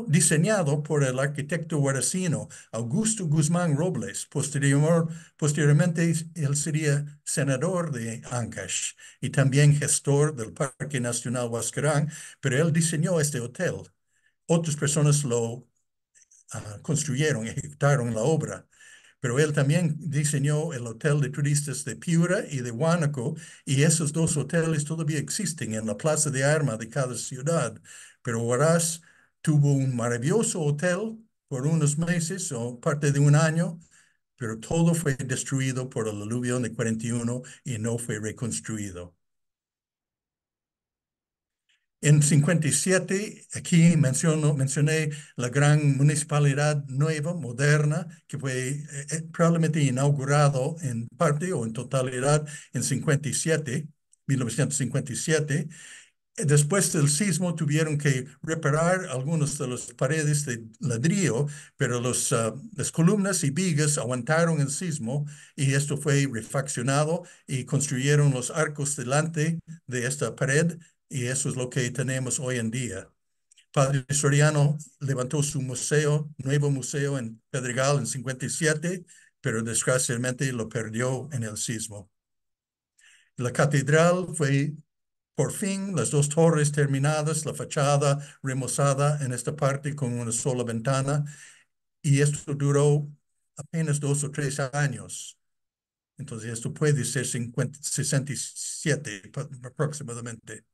A: diseñado por el arquitecto huaracino Augusto Guzmán Robles. Posteriormente, él sería senador de Ancash y también gestor del Parque Nacional Huascarán, pero él diseñó este hotel. Otras personas lo construyeron, ejecutaron la obra, pero él también diseñó el Hotel de Turistas de Piura y de Huánuco, y esos dos hoteles todavía existen en la Plaza de Armas de cada ciudad. Pero Huaraz tuvo un maravilloso hotel por unos meses o parte de un año, pero todo fue destruido por el aluvión de 41 y no fue reconstruido. En 57, aquí mencioné la gran municipalidad nueva, moderna, que fue probablemente inaugurado en parte o en totalidad en 1957. Después del sismo tuvieron que reparar algunas de las paredes de ladrillo, pero las columnas y vigas aguantaron el sismo y esto fue refaccionado y construyeron los arcos delante de esta pared y eso es lo que tenemos hoy en día. Padre Soriano levantó su museo, nuevo museo en Pedregal en 57, pero desgraciadamente lo perdió en el sismo. La catedral fue por fin las dos torres terminadas, la fachada remozada en esta parte con una sola ventana, y esto duró apenas 2 o 3 años. Entonces esto puede ser 67 aproximadamente.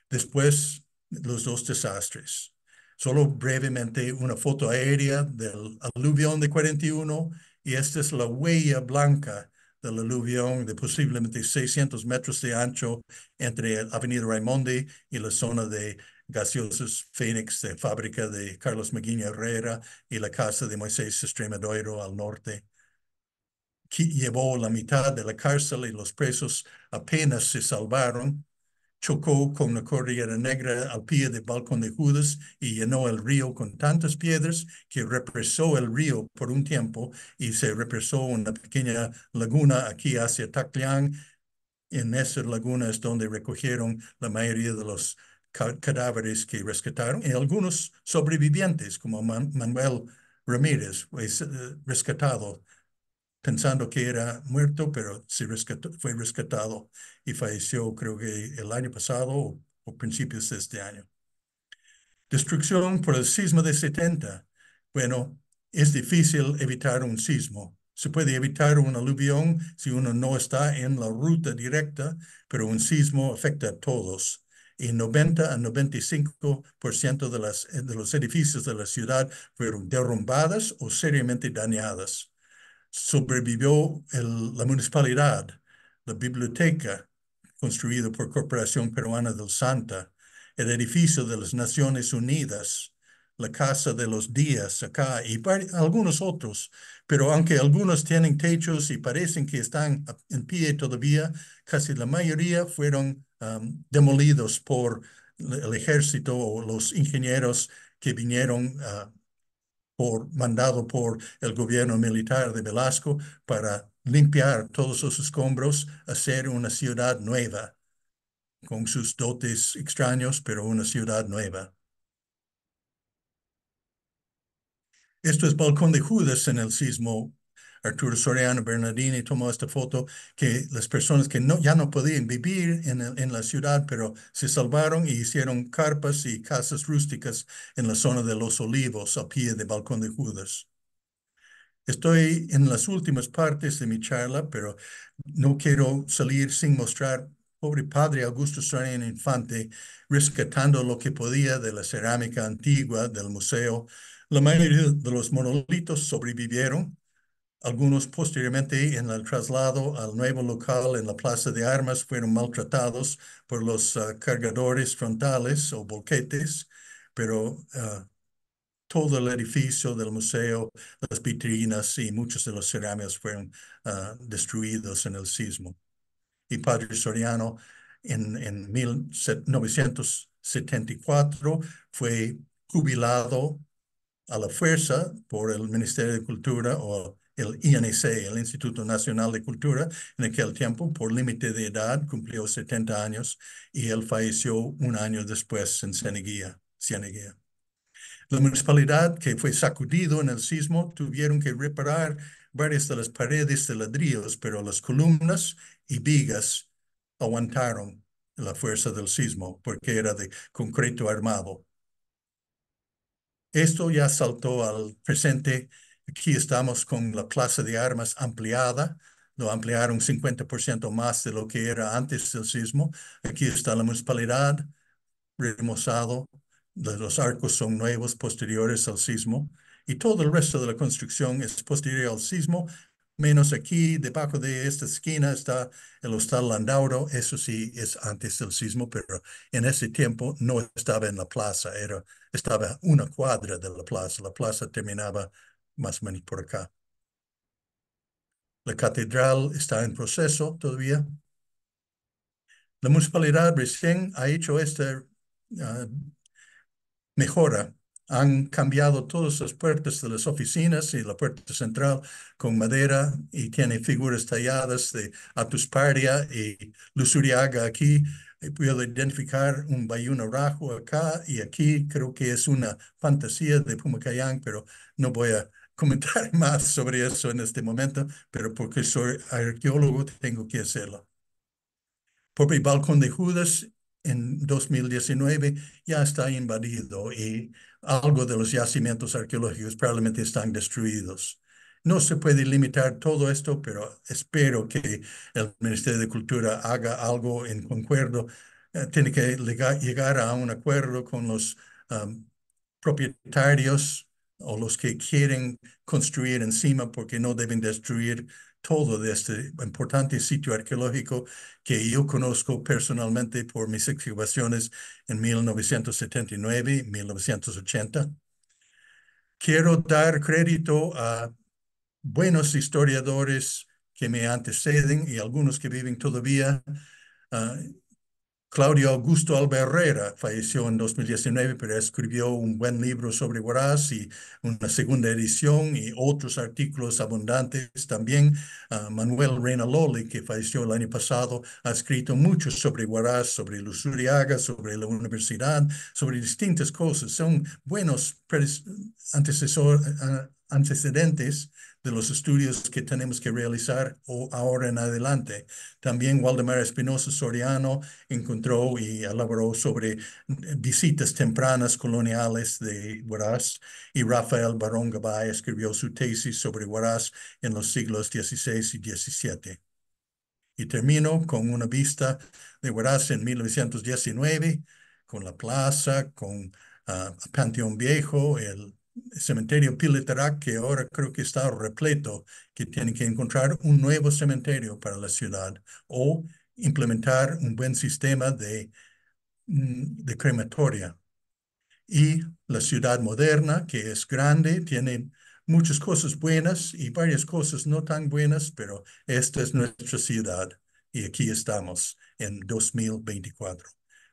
A: Después, los dos desastres. Solo brevemente una foto aérea del aluvión de 41 y esta es la huella blanca del aluvión de posiblemente 600 metros de ancho entre Avenida Raimondi y la zona de gaseosas Phoenix de fábrica de Carlos Maguiña Herrera y la casa de Moisés Estremadero al norte. Que llevó la mitad de la cárcel y los presos apenas se salvaron. Chocó con la cordillera negra al pie del balcón de Judas y llenó el río con tantas piedras que represó el río por un tiempo y se represó una pequeña laguna aquí hacia Taclián. En esa laguna es donde recogieron la mayoría de los cadáveres que rescataron y algunos sobrevivientes como Manuel Ramírez fue rescatado pensando que era muerto, pero fue rescatado y falleció creo que el año pasado o principios de este año. Destrucción por el sismo de 70. Bueno, es difícil evitar un sismo. Se puede evitar un aluvión si uno no está en la ruta directa, pero un sismo afecta a todos. Y 90 a 95% de los edificios de la ciudad fueron derrumbadas o seriamente dañadas. Sobrevivió la municipalidad, la biblioteca construida por Corporación Peruana del Santa, el edificio de las Naciones Unidas, la Casa de los Díaz acá y algunos otros, pero aunque algunos tienen techos y parecen que están en pie todavía, casi la mayoría fueron demolidos por el ejército o los ingenieros que vinieron mandado por el gobierno militar de Velasco para limpiar todos los escombros, hacer una ciudad nueva, con sus dotes extraños, pero una ciudad nueva. Esto es Balcón de Judas en el sismo. Arturo Soriano Bernardini tomó esta foto que las personas que ya no podían vivir en la ciudad, pero se salvaron y hicieron carpas y casas rústicas en la zona de Los Olivos, a pie de Balcón de Judas. Estoy en las últimas partes de mi charla, pero no quiero salir sin mostrar pobre padre Augusto Soriano Infante rescatando lo que podía de la cerámica antigua del museo. La mayoría de los monolitos sobrevivieron. Algunos posteriormente en el traslado al nuevo local en la Plaza de Armas fueron maltratados por los cargadores frontales o boquetes, pero todo el edificio del museo, las vitrinas y muchos de los cerámicos fueron destruidos en el sismo. Y Padre Soriano en 1974 fue jubilado a la fuerza por el Ministerio de Cultura o el INC, el Instituto Nacional de Cultura, en aquel tiempo por límite de edad, cumplió 70 años y él falleció un año después en Cieneguilla. La municipalidad que fue sacudido en el sismo tuvieron que reparar varias de las paredes de ladrillos, pero las columnas y vigas aguantaron la fuerza del sismo porque era de concreto armado. Esto ya saltó al presente Aquí estamos con la plaza de armas ampliada, lo ampliaron 50% más de lo que era antes del sismo. Aquí está la municipalidad, remozado, los arcos son nuevos, posteriores al sismo, y todo el resto de la construcción es posterior al sismo, menos aquí, debajo de esta esquina está el Hostal Landauro, eso sí es antes del sismo, pero en ese tiempo no estaba en la plaza, estaba una cuadra de la plaza terminaba más o menos por acá. La catedral está en proceso todavía. La municipalidad recién ha hecho esta mejora. Han cambiado todas las puertas de las oficinas y la puerta central con madera y tiene figuras talladas de Atusparia y Lusuriaga aquí. Puedo identificar un bayuno rajo acá y aquí creo que es una fantasía de Pumacayán, pero no voy a comentar más sobre eso en este momento, pero porque soy arqueólogo tengo que hacerlo. Por el balcón de Judas en 2019 ya está invadido y algo de los yacimientos arqueológicos probablemente están destruidos. No se puede limitar todo esto, pero espero que el Ministerio de Cultura haga algo en concuerdo. Tiene que llegar a un acuerdo con los um, propietarios o los que quieren construir encima porque no deben destruir todo de este importante sitio arqueológico que yo conozco personalmente por mis excavaciones en 1979, 1980. Quiero dar crédito a buenos historiadores que me anteceden y algunos que viven todavía. Claudio Augusto Alba falleció en 2019, pero escribió un buen libro sobre Huaraz y una segunda edición y otros artículos abundantes también. Manuel Reina Loli, que falleció el año pasado, ha escrito mucho sobre Huaraz, sobre Lusuriaga, sobre la universidad, sobre distintas cosas. Son buenos antecedentes de los estudios que tenemos que realizar ahora en adelante. También Waldemar Espinosa Soriano encontró y elaboró sobre visitas tempranas coloniales de Huaraz y Rafael Barón Gabay escribió su tesis sobre Huaraz en los siglos XVI y XVII. Y termino con una vista de Huaraz en 1919, con la plaza, con Panteón Viejo, el cementerio Piletarac, que ahora creo que está repleto, que tienen que encontrar un nuevo cementerio para la ciudad o implementar un buen sistema de crematoria. Y la ciudad moderna, que es grande, tiene muchas cosas buenas y varias cosas no tan buenas, pero esta es nuestra ciudad y aquí estamos en 2024.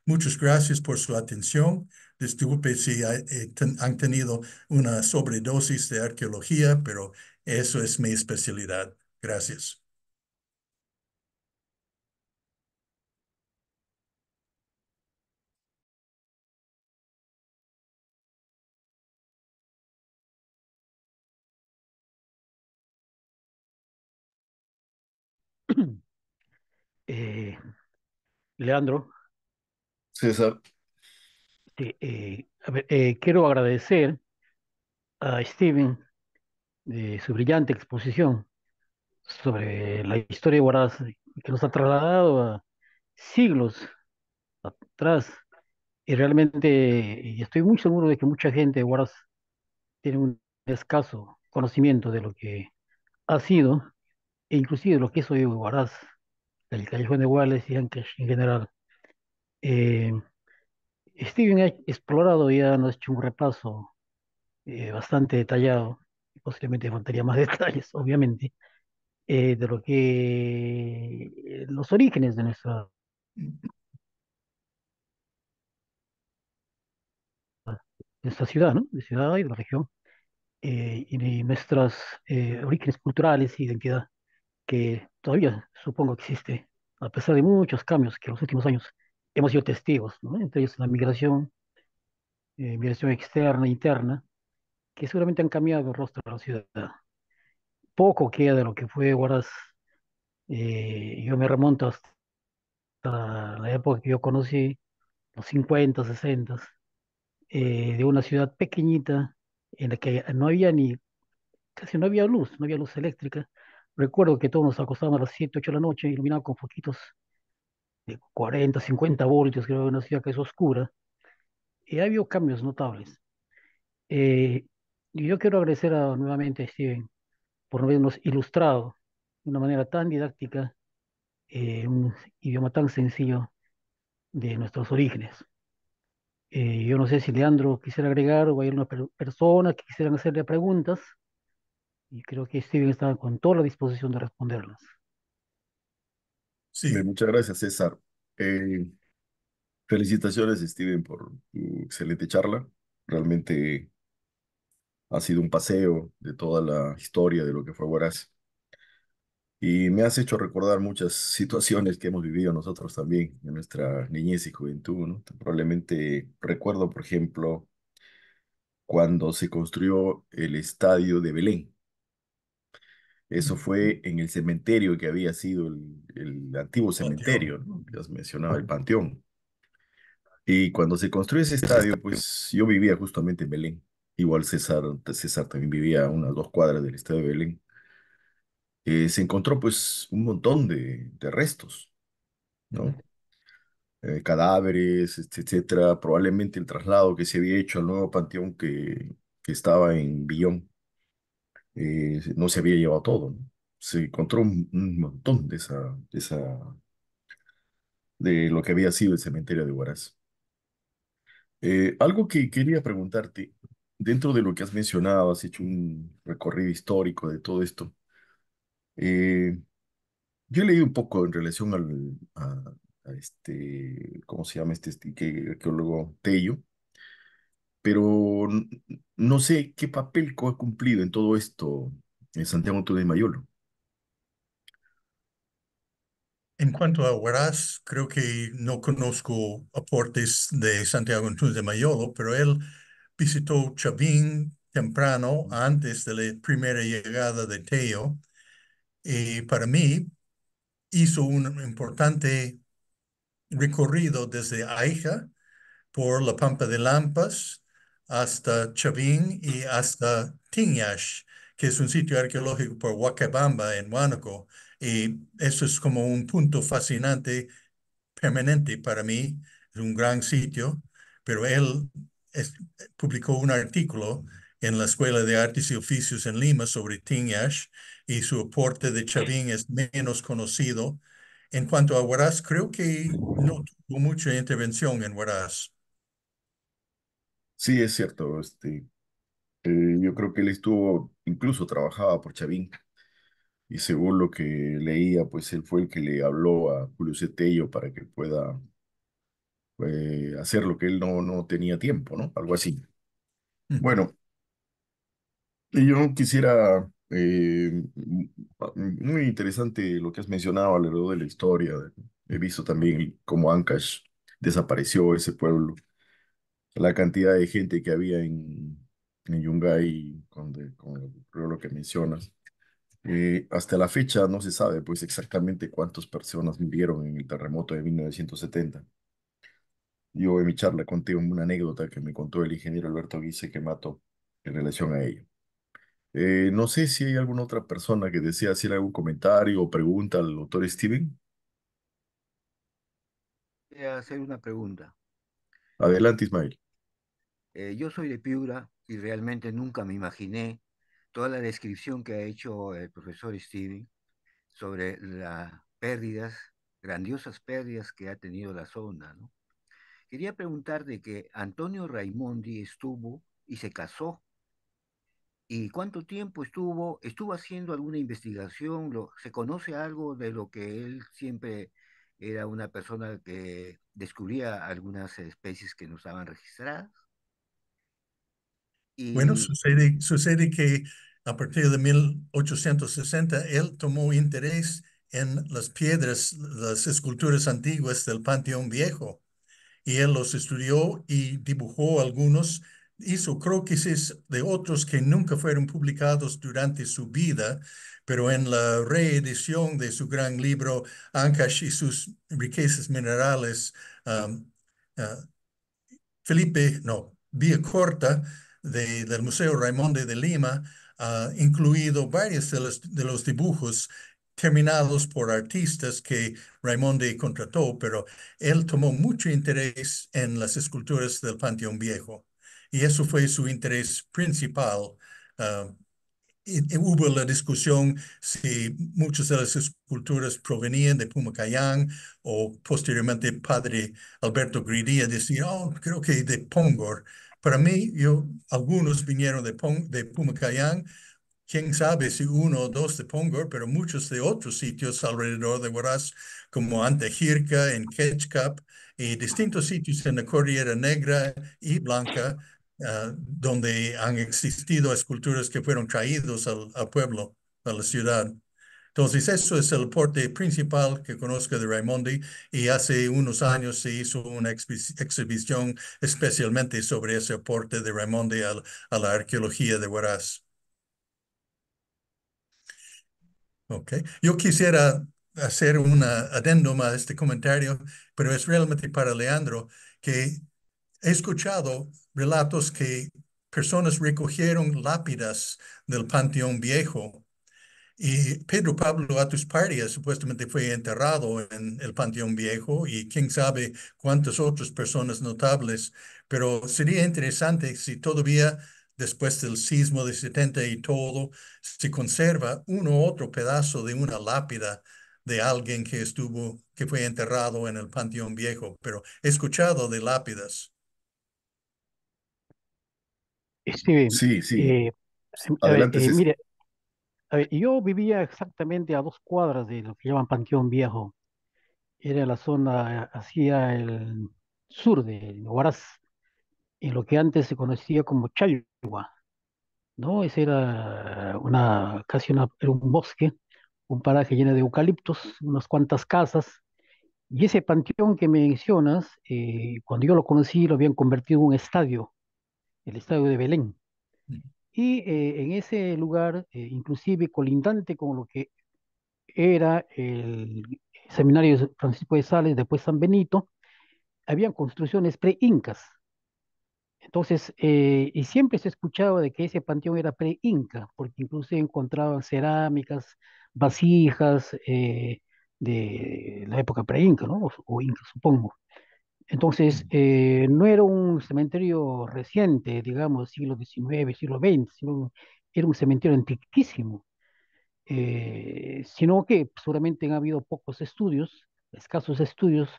A: Muchas gracias por su atención. Disculpe si han tenido una sobredosis de arqueología, pero eso es mi especialidad. Gracias.
D: Eh, Leandro,
C: César,
D: quiero agradecer a Steven de su brillante exposición sobre la historia de Huaraz, que nos ha trasladado a siglos atrás. Y realmente y estoy muy seguro de que mucha gente de Huaraz tiene un escaso conocimiento de lo que ha sido, e inclusive de lo que es hoy Huaraz, el Callejón de Guales y Ancash en general. Eh, Steven ha explorado ya, nos ha hecho un repaso bastante detallado, posiblemente faltaría más detalles, obviamente, de lo que los orígenes de nuestra ciudad, ¿no? De ciudad y de la región, y de nuestros orígenes culturales y identidad, que todavía supongo que existe, a pesar de muchos cambios que en los últimos años hemos sido testigos, ¿no? Entre ellos la migración externa e interna, que seguramente han cambiado el rostro de la ciudad. Poco queda de lo que fue Huaraz. Yo me remonto hasta la época que yo conocí, los 50, 60, de una ciudad pequeñita en la que no había ni casi no había luz eléctrica. Recuerdo que todos nos acostábamos a las 7, 8 de la noche, iluminados con foquitos de 40, 50 voltios, creo que una ciudad que es oscura. Y ha habido cambios notables. Eh, y yo quiero agradecer nuevamente a Steven por habernos ilustrado de una manera tan didáctica un idioma tan sencillo de nuestros orígenes. Yo no sé si Leandro quisiera agregar o hay una persona que quisieran hacerle preguntas y creo que Steven está con toda la disposición de responderlas.
A: Sí,
C: Muchas gracias, César. Eh, Felicitaciones, Steven, por tu excelente charla. Realmente ha sido un paseo de toda la historia de lo que fue Huaraz. Y me has hecho recordar muchas situaciones que hemos vivido nosotros también en nuestra niñez y juventud, ¿no? Probablemente recuerdo, por ejemplo, cuando se construyó el estadio de Belén. Eso fue en el cementerio que había sido el antiguo
A: Panteón.
C: cementerio, ¿no? Que has mencionado, el Panteón. Y cuando se construyó ese estadio, pues yo vivía justamente en Belén. Igual César también vivía a unas 2 cuadras del estadio de Belén. Se encontró pues un montón de restos,
A: Ujú.
C: ¿no? Cadáveres, etcétera. Probablemente el traslado que se había hecho al nuevo panteón que estaba en Villón, no se había llevado todo, ¿no? Se encontró un montón de lo que había sido el cementerio de Huaraz. Algo que quería preguntarte, dentro de lo que has mencionado, has hecho un recorrido histórico de todo esto. Eh, yo he leído un poco en relación a este, ¿cómo se llama este arqueólogo Tello? Pero no sé qué papel ha cumplido en todo esto en Santiago Antón de Mayolo.
A: En cuanto a Huaraz, creo que no conozco aportes de Santiago Antúnez de Mayolo, pero él visitó Chavín temprano, antes de la primera llegada de Teo, y para mí hizo un importante recorrido desde Aija por la Pampa de Lampas hasta Chavín y hasta Tiñash, que es un sitio arqueológico por Huacabamba en Huánuco. Y eso es como un punto fascinante, permanente para mí. Es un gran sitio, pero él es- publicó un artículo en la Escuela de Artes y Oficios en Lima sobre Tiñash y su aporte de Chavín es menos conocido. En cuanto a Huaraz, creo que no tuvo mucha intervención en Huaraz.
C: Sí, es cierto. Yo creo que él estuvo, incluso trabajaba por Chavín. Y según lo que leía, pues él fue el que le habló a Julio Cetello para que pueda hacer lo que él no tenía tiempo, ¿no? Algo así.
A: Ujú.
C: Bueno, y yo quisiera, muy interesante lo que has mencionado alrededor de la historia. He visto también cómo Ancash desapareció ese pueblo, la cantidad de gente que había en Yungay, con lo que mencionas. Hasta la fecha no se sabe pues exactamente cuántas personas murieron en el terremoto de 1970. Yo en mi charla conté una anécdota que me contó el ingeniero Alberto Guise que mató en relación a ello. No sé si hay alguna otra persona que desea hacer algún comentario o pregunta al doctor Steven.
E: Quería hacer una pregunta.
C: Adelante, Ismael.
E: Yo soy de Piura y realmente nunca me imaginé toda la descripción que ha hecho el profesor Steven sobre las pérdidas, grandiosas pérdidas que ha tenido la zona, ¿no? Quería preguntar de que Antonio Raimondi estuvo y se casó. ¿Y cuánto tiempo estuvo? ¿Estuvo haciendo alguna investigación? ¿Se conoce algo de lo que él siempre era una persona que descubría algunas especies que no estaban registradas?
A: Bueno,
E: Y
A: sucede que a partir de 1860 él tomó interés en las piedras, las esculturas antiguas del Panteón Viejo, y él los estudió y dibujó algunos. Hizo croquis de otros que nunca fueron publicados durante su vida, pero en la reedición de su gran libro Ancash y sus riquezas minerales, um, uh, Felipe, no, Vía Corta del Museo Raimonde de Lima ha incluido varios de los dibujos terminados por artistas que Raimondi contrató, pero él tomó mucho interés en las esculturas del Panteón Viejo y eso fue su interés principal. ah, y hubo la discusión si muchas de las esculturas provenían de Pumaycayán o posteriormente padre Alberto Gridía decía, oh, creo que de Pongor. Para mí, algunos vinieron de Pumaycayán, quién sabe si uno o dos de Pongor, pero muchos de otros sitios alrededor de Huaraz, como Antejirca, en Quechcap, y distintos sitios en la Cordillera Negra y Blanca, donde han existido esculturas que fueron traídos al pueblo, a la ciudad. Entonces, eso es el aporte principal que conozco de Raimondi y hace unos años se hizo una exhibición especialmente sobre ese aporte de Raimondi a la arqueología de Huaraz. Ok. Yo quisiera hacer un adendum a este comentario, pero es realmente para Leandro, que he escuchado relatos que personas recogieron lápidas del Panteón Viejo y Pedro Pablo Atuspartia supuestamente fue enterrado en el Panteón Viejo y quién sabe cuántas otras personas notables, pero sería interesante si todavía después del sismo de 70 y todo, se conserva uno u otro pedazo de una lápida de alguien que fue enterrado en el Panteón Viejo, pero he escuchado de lápidas.
D: Steven,
C: Sí, sí.
D: eh, a ver,
C: Adelante, César.
D: mire, a ver, yo vivía exactamente a 2 cuadras de lo que llaman Panteón Viejo. Era la zona hacia el sur de Huaraz, en lo que antes se conocía como Chalhuwa, ¿no? Ese era era un bosque, un paraje lleno de eucaliptos, unas cuantas casas. Y ese panteón que mencionas, cuando yo lo conocí, lo habían convertido en un estadio, el estadio de Belén. Y en ese lugar, inclusive colindante con lo que era el seminario Francisco de Sales, después San Benito, habían construcciones pre-incas. Entonces, y siempre se escuchaba de que ese panteón era pre-inca, porque incluso se encontraban cerámicas, vasijas de la época pre-inca, ¿no? O inca, supongo. Entonces, no era un cementerio reciente, digamos, siglo XIX, siglo XX, sino era un cementerio antiquísimo, sino que seguramente han habido pocos estudios, escasos estudios,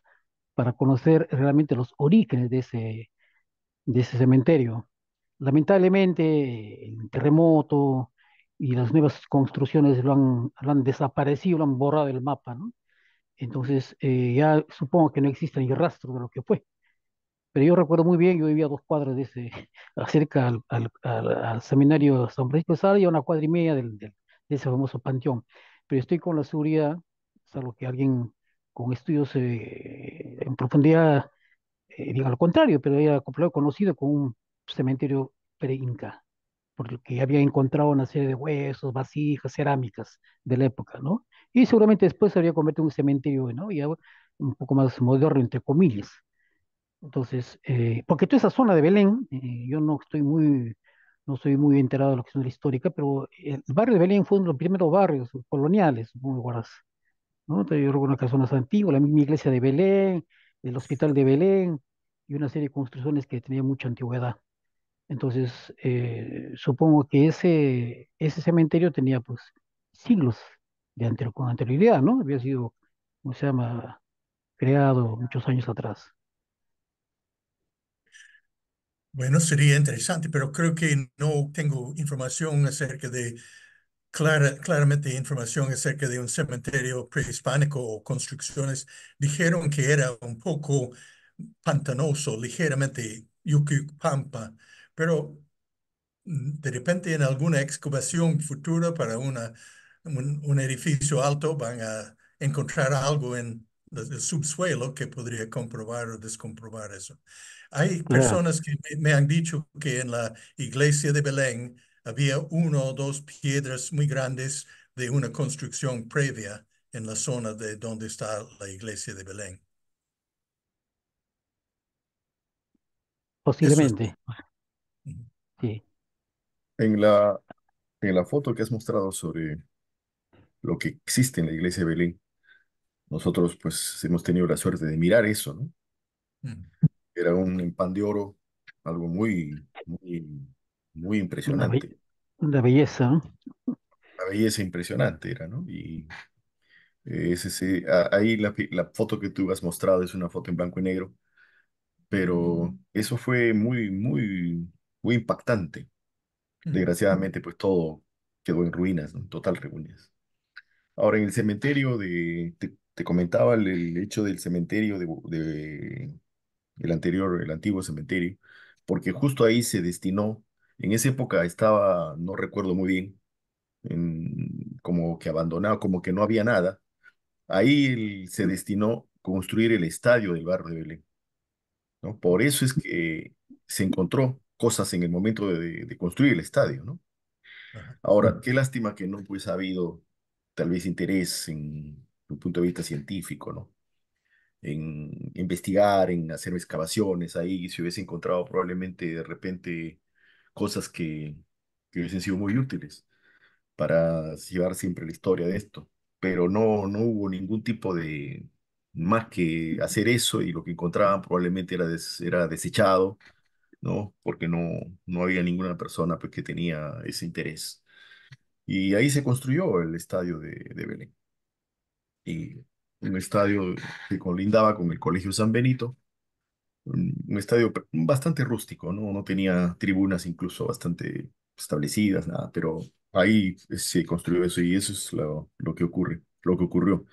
D: para conocer realmente los orígenes de ese cementerio. Lamentablemente, el terremoto y las nuevas construcciones lo han desaparecido, lo han borrado del mapa, ¿no? Entonces, ya supongo que no existe ni rastro de lo que fue. Pero yo recuerdo muy bien, yo vivía a 2 cuadras de ese, acerca al seminario San Francisco de Sales y a 1 cuadra y media de ese famoso panteón. Pero estoy con la seguridad, salvo que alguien con estudios en profundidad diga lo contrario, pero era completo conocido como un cementerio pre-inca, porque había encontrado una serie de huesos, vasijas, cerámicas de la época, ¿no? Y seguramente después se habría convertido en un cementerio, ¿no? Ya un poco más moderno, entre comillas. Entonces, porque toda esa zona de Belén, yo no soy muy enterado de lo que es una histórica, pero el barrio de Belén fue uno de los primeros barrios coloniales, muy Huaraz, ¿no? Entonces, yo recuerdo que zonas antiguas, la misma iglesia de Belén, el hospital de Belén y una serie de construcciones que tenían mucha antigüedad. Entonces, supongo que ese cementerio tenía pues siglos con anterioridad, ¿no? Había sido, ¿cómo se llama?, creado muchos años atrás.
A: Bueno, sería interesante, pero creo que no tengo información acerca de, claramente información acerca de un cementerio prehispánico o construcciones. Dijeron que era un poco pantanoso, ligeramente Yucupampa, pero de repente en alguna excavación futura para un edificio alto van a encontrar algo en el subsuelo que podría comprobar o descomprobar eso. Hay
D: Claro.
A: personas que me han dicho que en la iglesia de Belén había uno o dos piedras muy grandes de una construcción previa en la zona de donde está la iglesia de Belén. Eso es.
D: Posiblemente,
A: Ujú.
D: sí.
C: En la, en la foto que has mostrado sobre lo que existe en la iglesia de Belén, nosotros pues hemos tenido la suerte de mirar eso, ¿no?
A: Mm,
C: Era un pan de oro, algo muy
D: Una,
C: impresionante.
D: una belleza, ¿no?
C: Una belleza impresionante era, ¿no? Y ahí la foto que tú has mostrado es una foto en blanco y negro, pero eso fue muy impactante.
A: mm,
C: Desgraciadamente, pues todo quedó en ruinas, ¿no? En total ruinas. Ahora, en el cementerio te comentaba el hecho del cementerio el antiguo cementerio, porque justo ahí se destinó, en esa época estaba, no recuerdo muy bien, como que abandonado, como que no había nada. Ahí se destinó construir el estadio del barrio de Belén, ¿no? Por eso es que se encontró cosas en el momento de construir el estadio, ¿no?
A: ajá,
C: Ahora, qué lástima que no pues ha habido tal vez interés en un punto de vista científico, ¿no? En investigar, en hacer excavaciones ahí, se hubiese encontrado probablemente de repente cosas que hubiesen sido muy útiles para llevar siempre la historia de esto. Pero no hubo ningún tipo de más que hacer eso y lo que encontraban probablemente era desechado, ¿no? Porque no había ninguna persona pues, que tenía ese interés. Y ahí se construyó el estadio de Belén. Y un estadio que colindaba con el Colegio San Benito, un estadio bastante rústico, ¿no? No tenía tribunas incluso bastante establecidas, nada, pero ahí se construyó eso y eso es lo que lo que ocurrió.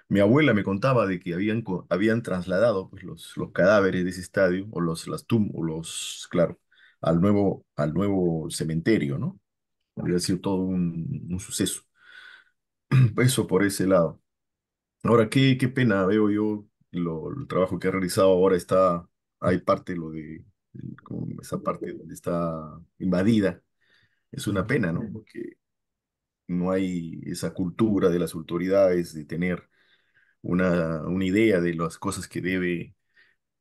C: Mi abuela me contaba de que habían trasladado pues, los cadáveres de ese estadio, o claro, al nuevo cementerio, ¿no? Había sido todo un suceso. Eso por ese lado. Ahora, qué pena veo yo el trabajo que ha realizado ahora hay parte, como esa parte donde está invadida. Es una
A: mm.
C: pena, ¿no? Porque no hay esa cultura de las autoridades de tener una idea de las cosas que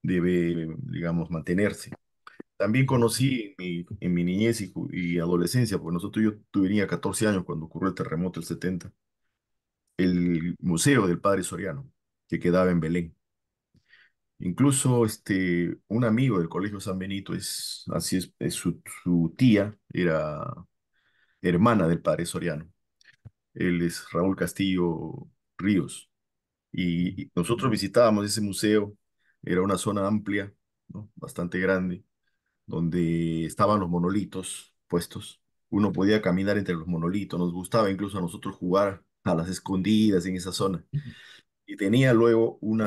C: digamos, mantenerse. También conocí en mi niñez y adolescencia, pues yo tenía 14 años cuando ocurrió el terremoto del 70, el Museo del Padre Soriano, que quedaba en Belén. Incluso un amigo del Colegio San Benito su tía era hermana del padre Soriano. Él es Raúl Castillo Ríos. Y nosotros visitábamos ese museo. Era una zona amplia, ¿no? Bastante grande, donde estaban los monolitos puestos. Uno podía caminar entre los monolitos. Nos gustaba incluso a nosotros jugar a las escondidas en esa zona. Y tenía luego un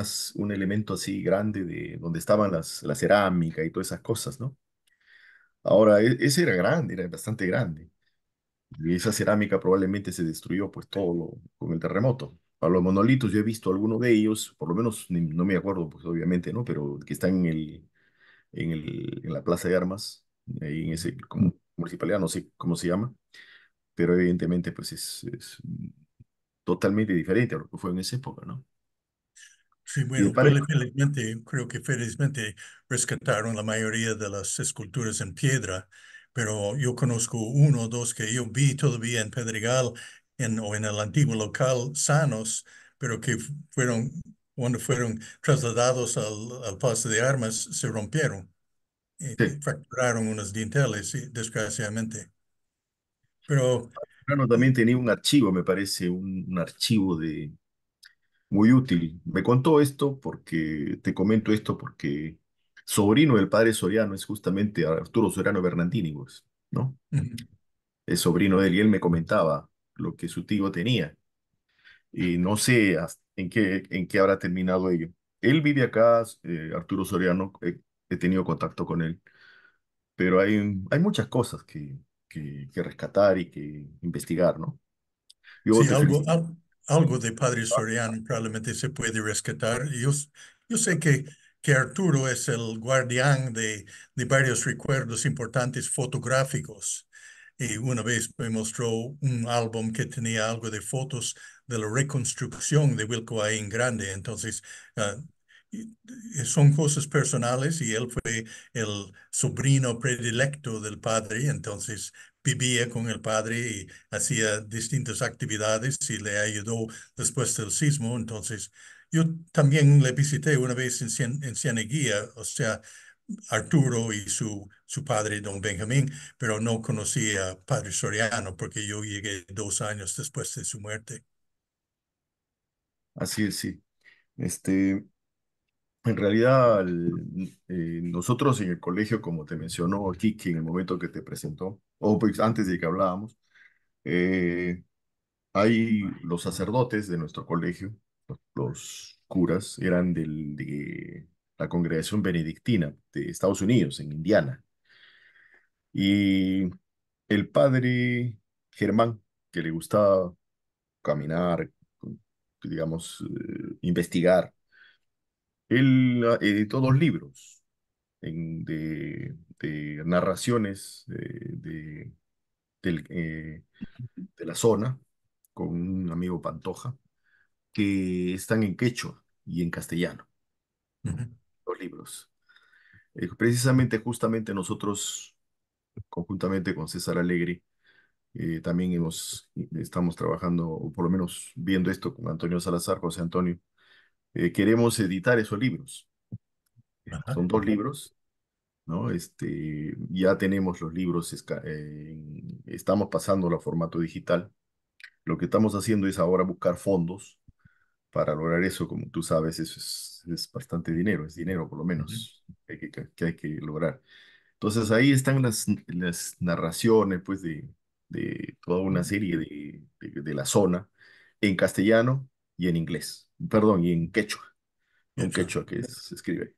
C: elemento así grande de donde estaban la cerámica y todas esas cosas, ¿no? Ahora, ese era grande, era bastante grande. Y esa cerámica probablemente se destruyó, pues con el terremoto. A los monolitos yo he visto algunos de ellos, por lo menos no me acuerdo, pues obviamente, ¿no? Pero que están en la Plaza de Armas, ahí en ese, como municipalidad, no sé cómo se llama, pero evidentemente, pues es totalmente diferente a lo que fue en esa época, ¿no?
A: Sí,
C: Y de
A: bueno,
C: padre,
A: felizmente, creo que felizmente rescataron la mayoría de las esculturas en piedra, pero yo conozco uno o dos que yo vi todavía en Pedregal o en el antiguo local sanos, pero que fueron, cuando fueron trasladados al Paso de Armas, se rompieron y
C: sí,
A: fracturaron unos dinteles, sí, desgraciadamente. Pero
C: Urano también tenía un archivo, me parece, un archivo muy útil. Me contó esto te comento esto porque sobrino del padre Soriano es justamente Arturo Soriano Bernardini, pues, ¿no?
A: ujú,
C: Es sobrino de él y él me comentaba lo que su tío tenía. Y no sé en qué habrá terminado ello. Él vive acá, Arturo Soriano, he tenido contacto con él, pero hay muchas cosas que rescatar y que investigar, ¿no? Yo
A: sí,
C: te felicito.
A: algo de Padre Soriano probablemente se puede rescatar. Yo sé que Arturo es el guardián de varios recuerdos importantes fotográficos. Y una vez me mostró un álbum que tenía algo de fotos de la reconstrucción de Wilcoain Grande. Entonces, ah, son cosas personales y él fue el sobrino predilecto del padre. Entonces, vivía con el padre y hacía distintas actividades y le ayudó después del sismo. Entonces, yo también le visité una vez en Cieneguía, o sea, Arturo y su padre, don Benjamín, pero no conocí a Padre Soriano porque yo llegué 2 años después de su muerte.
C: Así es, sí. Este, en realidad, nosotros en el colegio, como te mencionó Kiki en el momento que te presentó, o pues antes de que hablábamos, eh, hay los sacerdotes de nuestro colegio, los curas, eran de la congregación benedictina de Estados Unidos, en Indiana. Y el padre Germán, que le gustaba caminar, digamos, investigar, él editó 2 libros de narraciones de la zona con un amigo Pantoja, que están en quechua y en castellano,
A: Ujú,
C: 2 libros. Precisamente, justamente nosotros, conjuntamente con César Alegre, también estamos trabajando, o por lo menos viendo esto con Antonio Salazar, José Antonio, queremos editar esos libros.
A: ajá,
C: Son 2 libros, ¿no? Ya tenemos los libros, estamos pasando a formato digital. Lo que estamos haciendo es ahora buscar fondos para lograr eso. Como tú sabes, eso es bastante dinero, es dinero por lo
A: ujú,
C: menos que hay que lograr. Entonces ahí están las narraciones pues de toda una serie de la zona en castellano y en inglés, perdón, y en quechua, un
A: eso,
C: quechua que se escribe.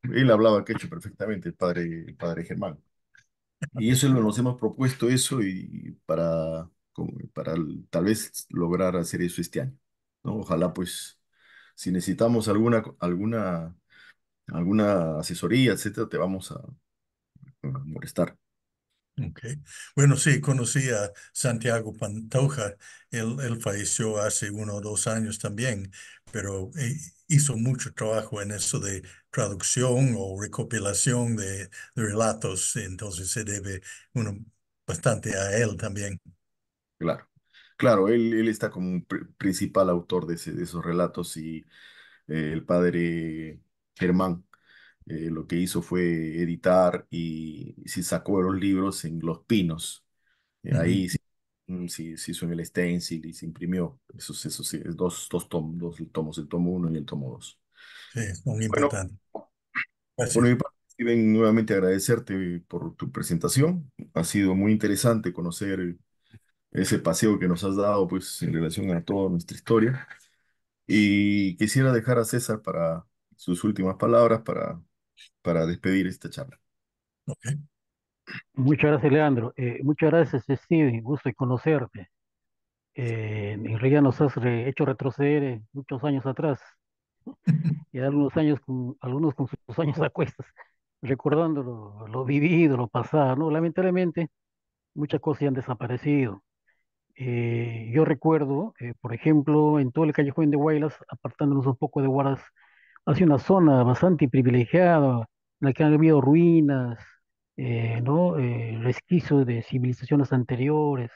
C: Él hablaba quechua perfectamente, el padre Germán. Y eso nos hemos propuesto eso y para tal vez lograr hacer eso este año, ¿no? Ojalá pues si necesitamos alguna asesoría, etcétera, te vamos a molestar.
A: ok. Bueno, sí, conocí a Santiago Pantoja. Él falleció hace 1 o 2 años también, pero hizo mucho trabajo en eso de traducción o recopilación de relatos. Entonces se debe uno bastante a él también.
C: Claro, claro, él está como un principal autor de esos relatos y el padre Germán lo que hizo fue editar y se sacó los libros en Los Pinos.
A: Ujú,
C: Ahí sí, se hizo en el stencil y se imprimió sí, dos tomos, el tomo 1 y el tomo 2.
A: sí, es muy
C: Bueno,
A: importante.
C: por mi
A: Gracias.
C: parte, Steven, nuevamente agradecerte por tu presentación. Ha sido muy interesante conocer ese paseo que nos has dado pues en relación a toda nuestra historia. Y quisiera dejar a César para sus últimas palabras para despedir esta charla.
A: Ok.
D: Muchas gracias, Leandro. Muchas gracias, Steve. Gusto de conocerte. En realidad nos has hecho retroceder muchos años atrás y algunos con sus años a cuestas, recordando lo vivido, lo pasado, ¿no? Lamentablemente, muchas cosas ya han desaparecido. Yo recuerdo, por ejemplo, en todo el callejón de Huaylas, apartándonos un poco de Huaraz, hacia una zona bastante privilegiada, en la que han habido ruinas, ¿no? Resquicios de civilizaciones anteriores,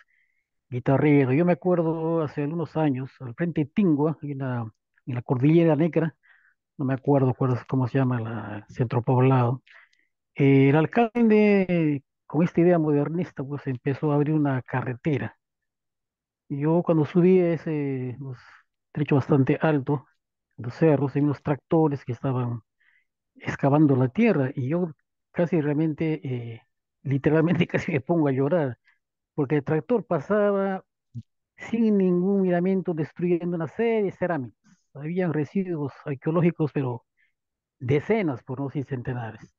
D: guitarrero. Yo me acuerdo hace algunos años, al frente de Tingua, en la Cordillera Negra, no me acuerdo cómo se llama el centro poblado, el alcalde, con esta idea modernista, pues empezó a abrir una carretera. Yo cuando subí ese pues, trecho bastante alto, los cerros, hay unos tractores que estaban excavando la tierra y yo casi realmente, literalmente casi me pongo a llorar, porque el tractor pasaba sin ningún miramiento destruyendo una serie de cerámicas. Habían residuos arqueológicos, pero decenas, por no decir centenares.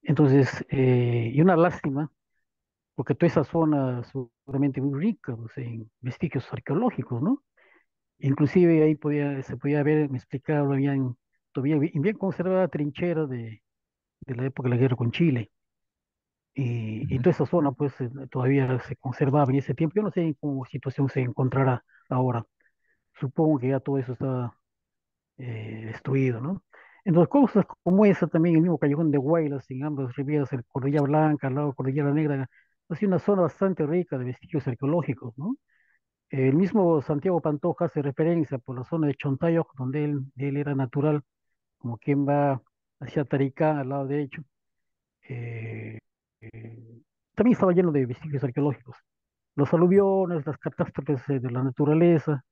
D: Entonces, y una lástima, porque toda esa zona es seguramente muy rica pues, en vestigios arqueológicos, ¿no? Inclusive ahí se podía ver, me explicaba, habían todavía bien conservada trinchera de la época de la guerra con Chile. Y
A: Ujú,
D: toda esa zona pues todavía se conservaba en ese tiempo. Yo no sé en qué situación se encontrará ahora. Supongo que ya todo eso está destruido, ¿no? Entonces, cosas como esa también, el mismo callejón de Huaylas, en ambas rivieras, el Cordillera Blanca, al lado de Cordillera Negra, ha sido una zona bastante rica de vestigios arqueológicos, ¿no? El mismo Santiago Pantoja hace referencia por la zona de Chontayo, donde él era natural, como quien va hacia Taricá, al lado derecho. eh, eh, También estaba lleno de vestigios arqueológicos. Los aluviones, las catástrofes de la naturaleza,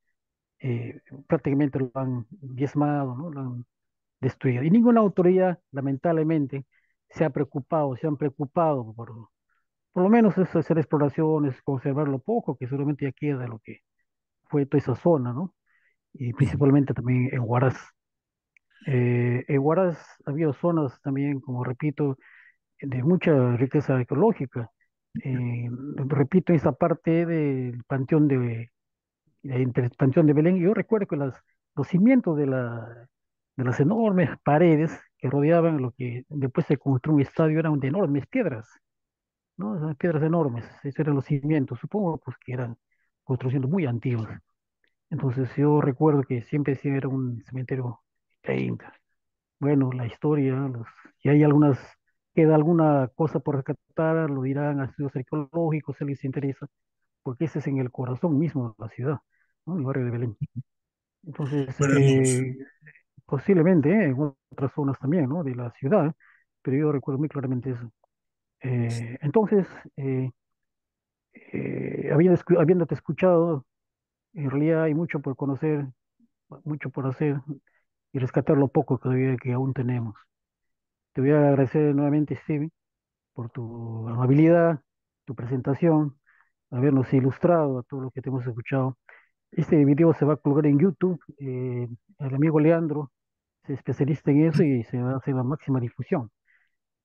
D: prácticamente lo han diezmado, ¿no? Lo han destruido. Y ninguna autoridad, lamentablemente, se han preocupado por lo menos es hacer exploraciones, conservar lo poco que seguramente ya queda de lo que fue toda esa zona, ¿no? Y
A: Ujú.
D: principalmente también en Huaraz. En Huaraz ha habido zonas también, como repito, de mucha riqueza arqueológica. Repito, esa parte del entre el Panteón de Belén, yo recuerdo que los cimientos de las enormes paredes que rodeaban lo que después se construyó un estadio eran de enormes piedras, ¿no? Esas piedras enormes, esos eran los cimientos, supongo pues que eran construcciones muy antiguas. Entonces yo recuerdo que siempre sí era un cementerio inca. Bueno, la historia, si hay queda alguna cosa por rescatar, lo dirán a estudios arqueológicos, si les interesa, porque ese es en el corazón mismo de la ciudad, ¿no? El barrio de Belén. Entonces,
A: Bueno,
D: posiblemente en otras zonas también, ¿no? De la ciudad, pero yo recuerdo muy claramente eso. Entonces, habiéndote escuchado, en realidad hay mucho por conocer, mucho por hacer y rescatar lo poco que aún tenemos. Te voy a agradecer nuevamente, Steven, por tu amabilidad, tu presentación, habernos ilustrado a todo lo que te hemos escuchado. Este video se va a colgar en YouTube. El amigo Leandro es especialista en eso y se va a hacer la máxima difusión.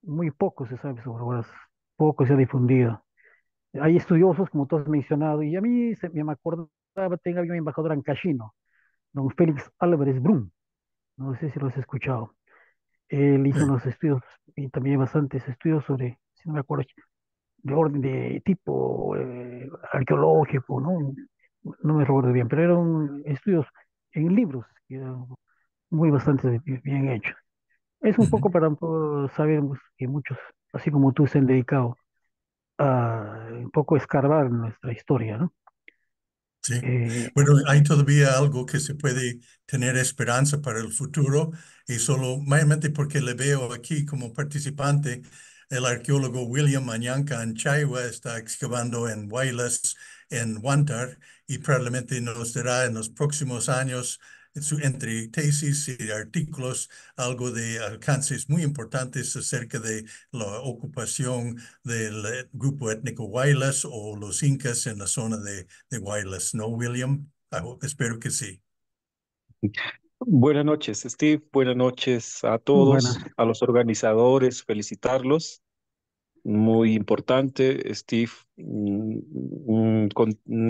D: Muy poco se sabe sobre obras, poco se ha difundido. Hay estudiosos, como tú has mencionado, y a mí me acordaba, había un embajador ancashino, don Félix Álvarez Brum, no sé si lo has escuchado. Él hizo
A: eh,
D: unos estudios y también bastantes estudios sobre, si no me acuerdo, de orden de tipo arqueológico, ¿no? No me recuerdo bien, pero eran estudios en libros, que eran muy bastante bien hechos. Es un poco
A: ujú.
D: para saber pues, que muchos, así como tú, se han dedicado a un poco escarbar en nuestra historia, ¿no?
A: Sí,
D: Eh,
A: bueno, hay todavía algo que se puede tener esperanza para el futuro y solo mayormente porque le veo aquí como participante, el arqueólogo William Añanca Anchaywa está excavando en Huaylas, en Huántar, y probablemente nos dará en los próximos años, entre tesis y artículos, algo de alcances muy importantes acerca de la ocupación del grupo étnico Huaylas o los incas en la zona de Wireless, ¿no, William? Espero que sí.
F: Buenas noches, Steve. Buenas noches a
D: Buenas.
F: todos, a los organizadores, felicitarlos. Muy importante, Steve.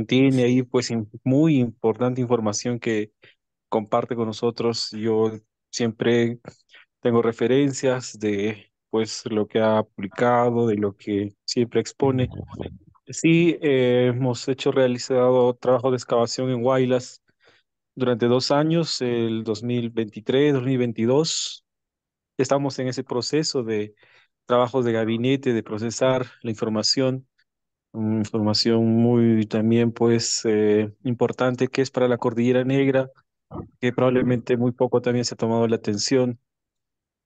F: Tiene ahí pues muy importante información que comparte con nosotros. Yo siempre tengo referencias de pues lo que ha publicado, de lo que siempre expone. Sí, realizado trabajo de excavación en Huaylas durante 2 años, el 2023, 2022. Estamos en ese proceso de trabajos de gabinete, de procesar la información, información muy también pues importante que es para la Cordillera Negra, que probablemente muy poco también se ha tomado la atención.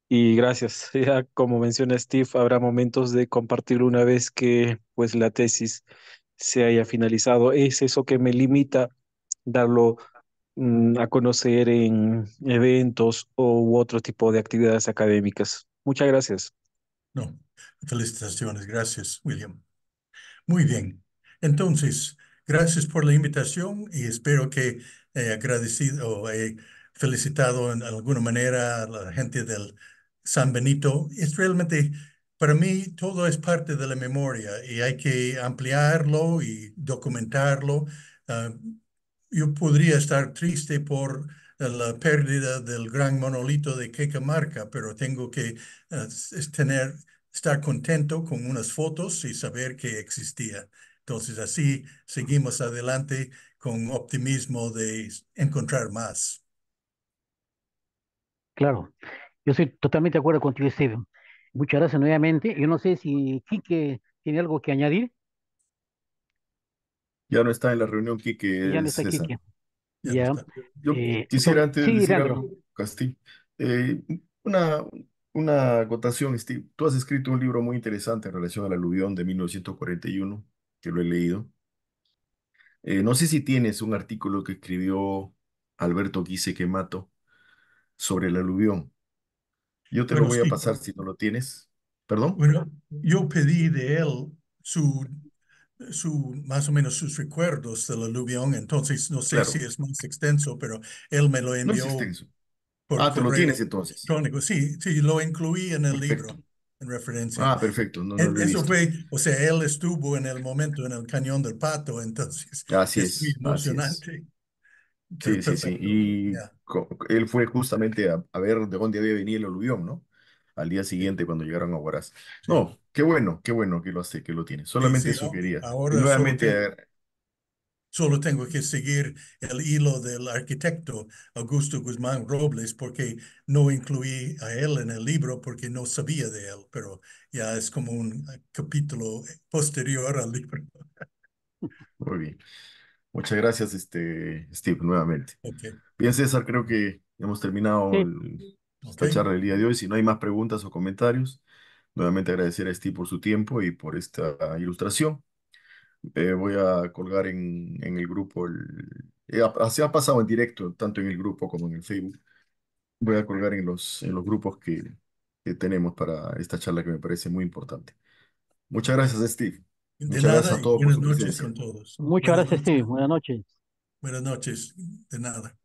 F: Y gracias, ya como menciona Steve, habrá momentos de compartirlo una vez que pues la tesis se haya finalizado. Es eso que me limita darlo a conocer en eventos u otro tipo de actividades académicas. Muchas gracias.
A: No, felicitaciones. Gracias, William. Muy bien. Entonces, gracias por la invitación y espero que he agradecido o he felicitado en alguna manera a la gente del San Benito. Es realmente, para mí, todo es parte de la memoria y hay que ampliarlo y documentarlo. Ah, yo podría estar triste por la pérdida del gran monolito de Quequemarca, pero tengo que estar contento con unas fotos y saber que existía. Entonces, así seguimos adelante con optimismo de encontrar más.
D: Claro, yo estoy totalmente de acuerdo contigo, Steven. Muchas gracias nuevamente. Yo no sé si Quique tiene algo que añadir.
C: Ya no está en la reunión,
D: Ya
C: Quique,
D: no
C: es
D: está
C: César.
D: Quique.
A: Ya no
D: Ya.
A: está.
C: Yo quisiera
D: Entonces,
C: antes
D: sí,
C: decir
D: Leandro.
C: algo, Castillo. Eh, una, una acotación, Steve. Tú has escrito un libro muy interesante en relación al aluvión de 1941, que lo he leído. No sé si tienes un artículo que escribió Alberto Guise Quemato sobre el aluvión. Yo te lo
A: Bueno,
C: voy a
A: sí.
C: pasar si no lo tienes. ¿Perdón?
A: Bueno, yo pedí de él más o menos sus recuerdos del aluvión, entonces no sé si
C: Claro,
A: es más extenso, pero él me lo
C: no es
A: envió
C: extenso.
A: por
C: Ah, tú lo
A: correo
C: tienes entonces.
A: electrónico. Sí, sí, lo incluí en el
C: Perfecto.
A: libro en referencia.
C: Ah, perfecto. No, no lo he
A: Eso
C: visto.
A: fue, o sea, él estuvo en el momento en el Cañón del Pato, entonces
C: Así
A: es muy
C: es, así es.
A: emocionante, pero
C: Sí, sí, sí.
A: perfecto.
C: Y
A: Ya,
C: él fue justamente a ver de dónde había venido el aluvión, ¿no? Al día
A: sí,
C: siguiente cuando llegaron a Huaraz.
A: sí.
C: No, qué bueno que lo hace, que lo tiene.
A: Sí,
C: Solamente
A: sí,
C: eso quería. Y
A: ahora
C: nuevamente,
A: solo tengo que seguir el hilo del arquitecto Augusto Guzmán Robles porque no incluí a él en el libro porque no sabía de él, pero ya es como un capítulo posterior al libro.
C: muy bien. Muchas gracias, Steve, nuevamente.
A: Ok,
C: Bien, César, creo que hemos terminado
D: Sí,
A: ok.
C: esta charla del día de hoy. Si no hay más preguntas o comentarios, nuevamente agradecer a Steve por su tiempo y por esta ilustración. Voy a colgar en el grupo, se ha pasado en directo, tanto en el grupo como en el Facebook. Voy a colgar en los grupos que tenemos para esta charla que me parece muy importante. Muchas
A: Ok.
C: gracias, Steve.
A: De
C: Muchas gracias
A: nada
C: a
A: y
C: todos por
A: buenas
C: su
A: noches
C: presencia.
A: con todos.
D: muchas
A: Buenas
D: gracias,
A: noches.
D: Steve. Buenas noches.
A: Buenas noches. De nada.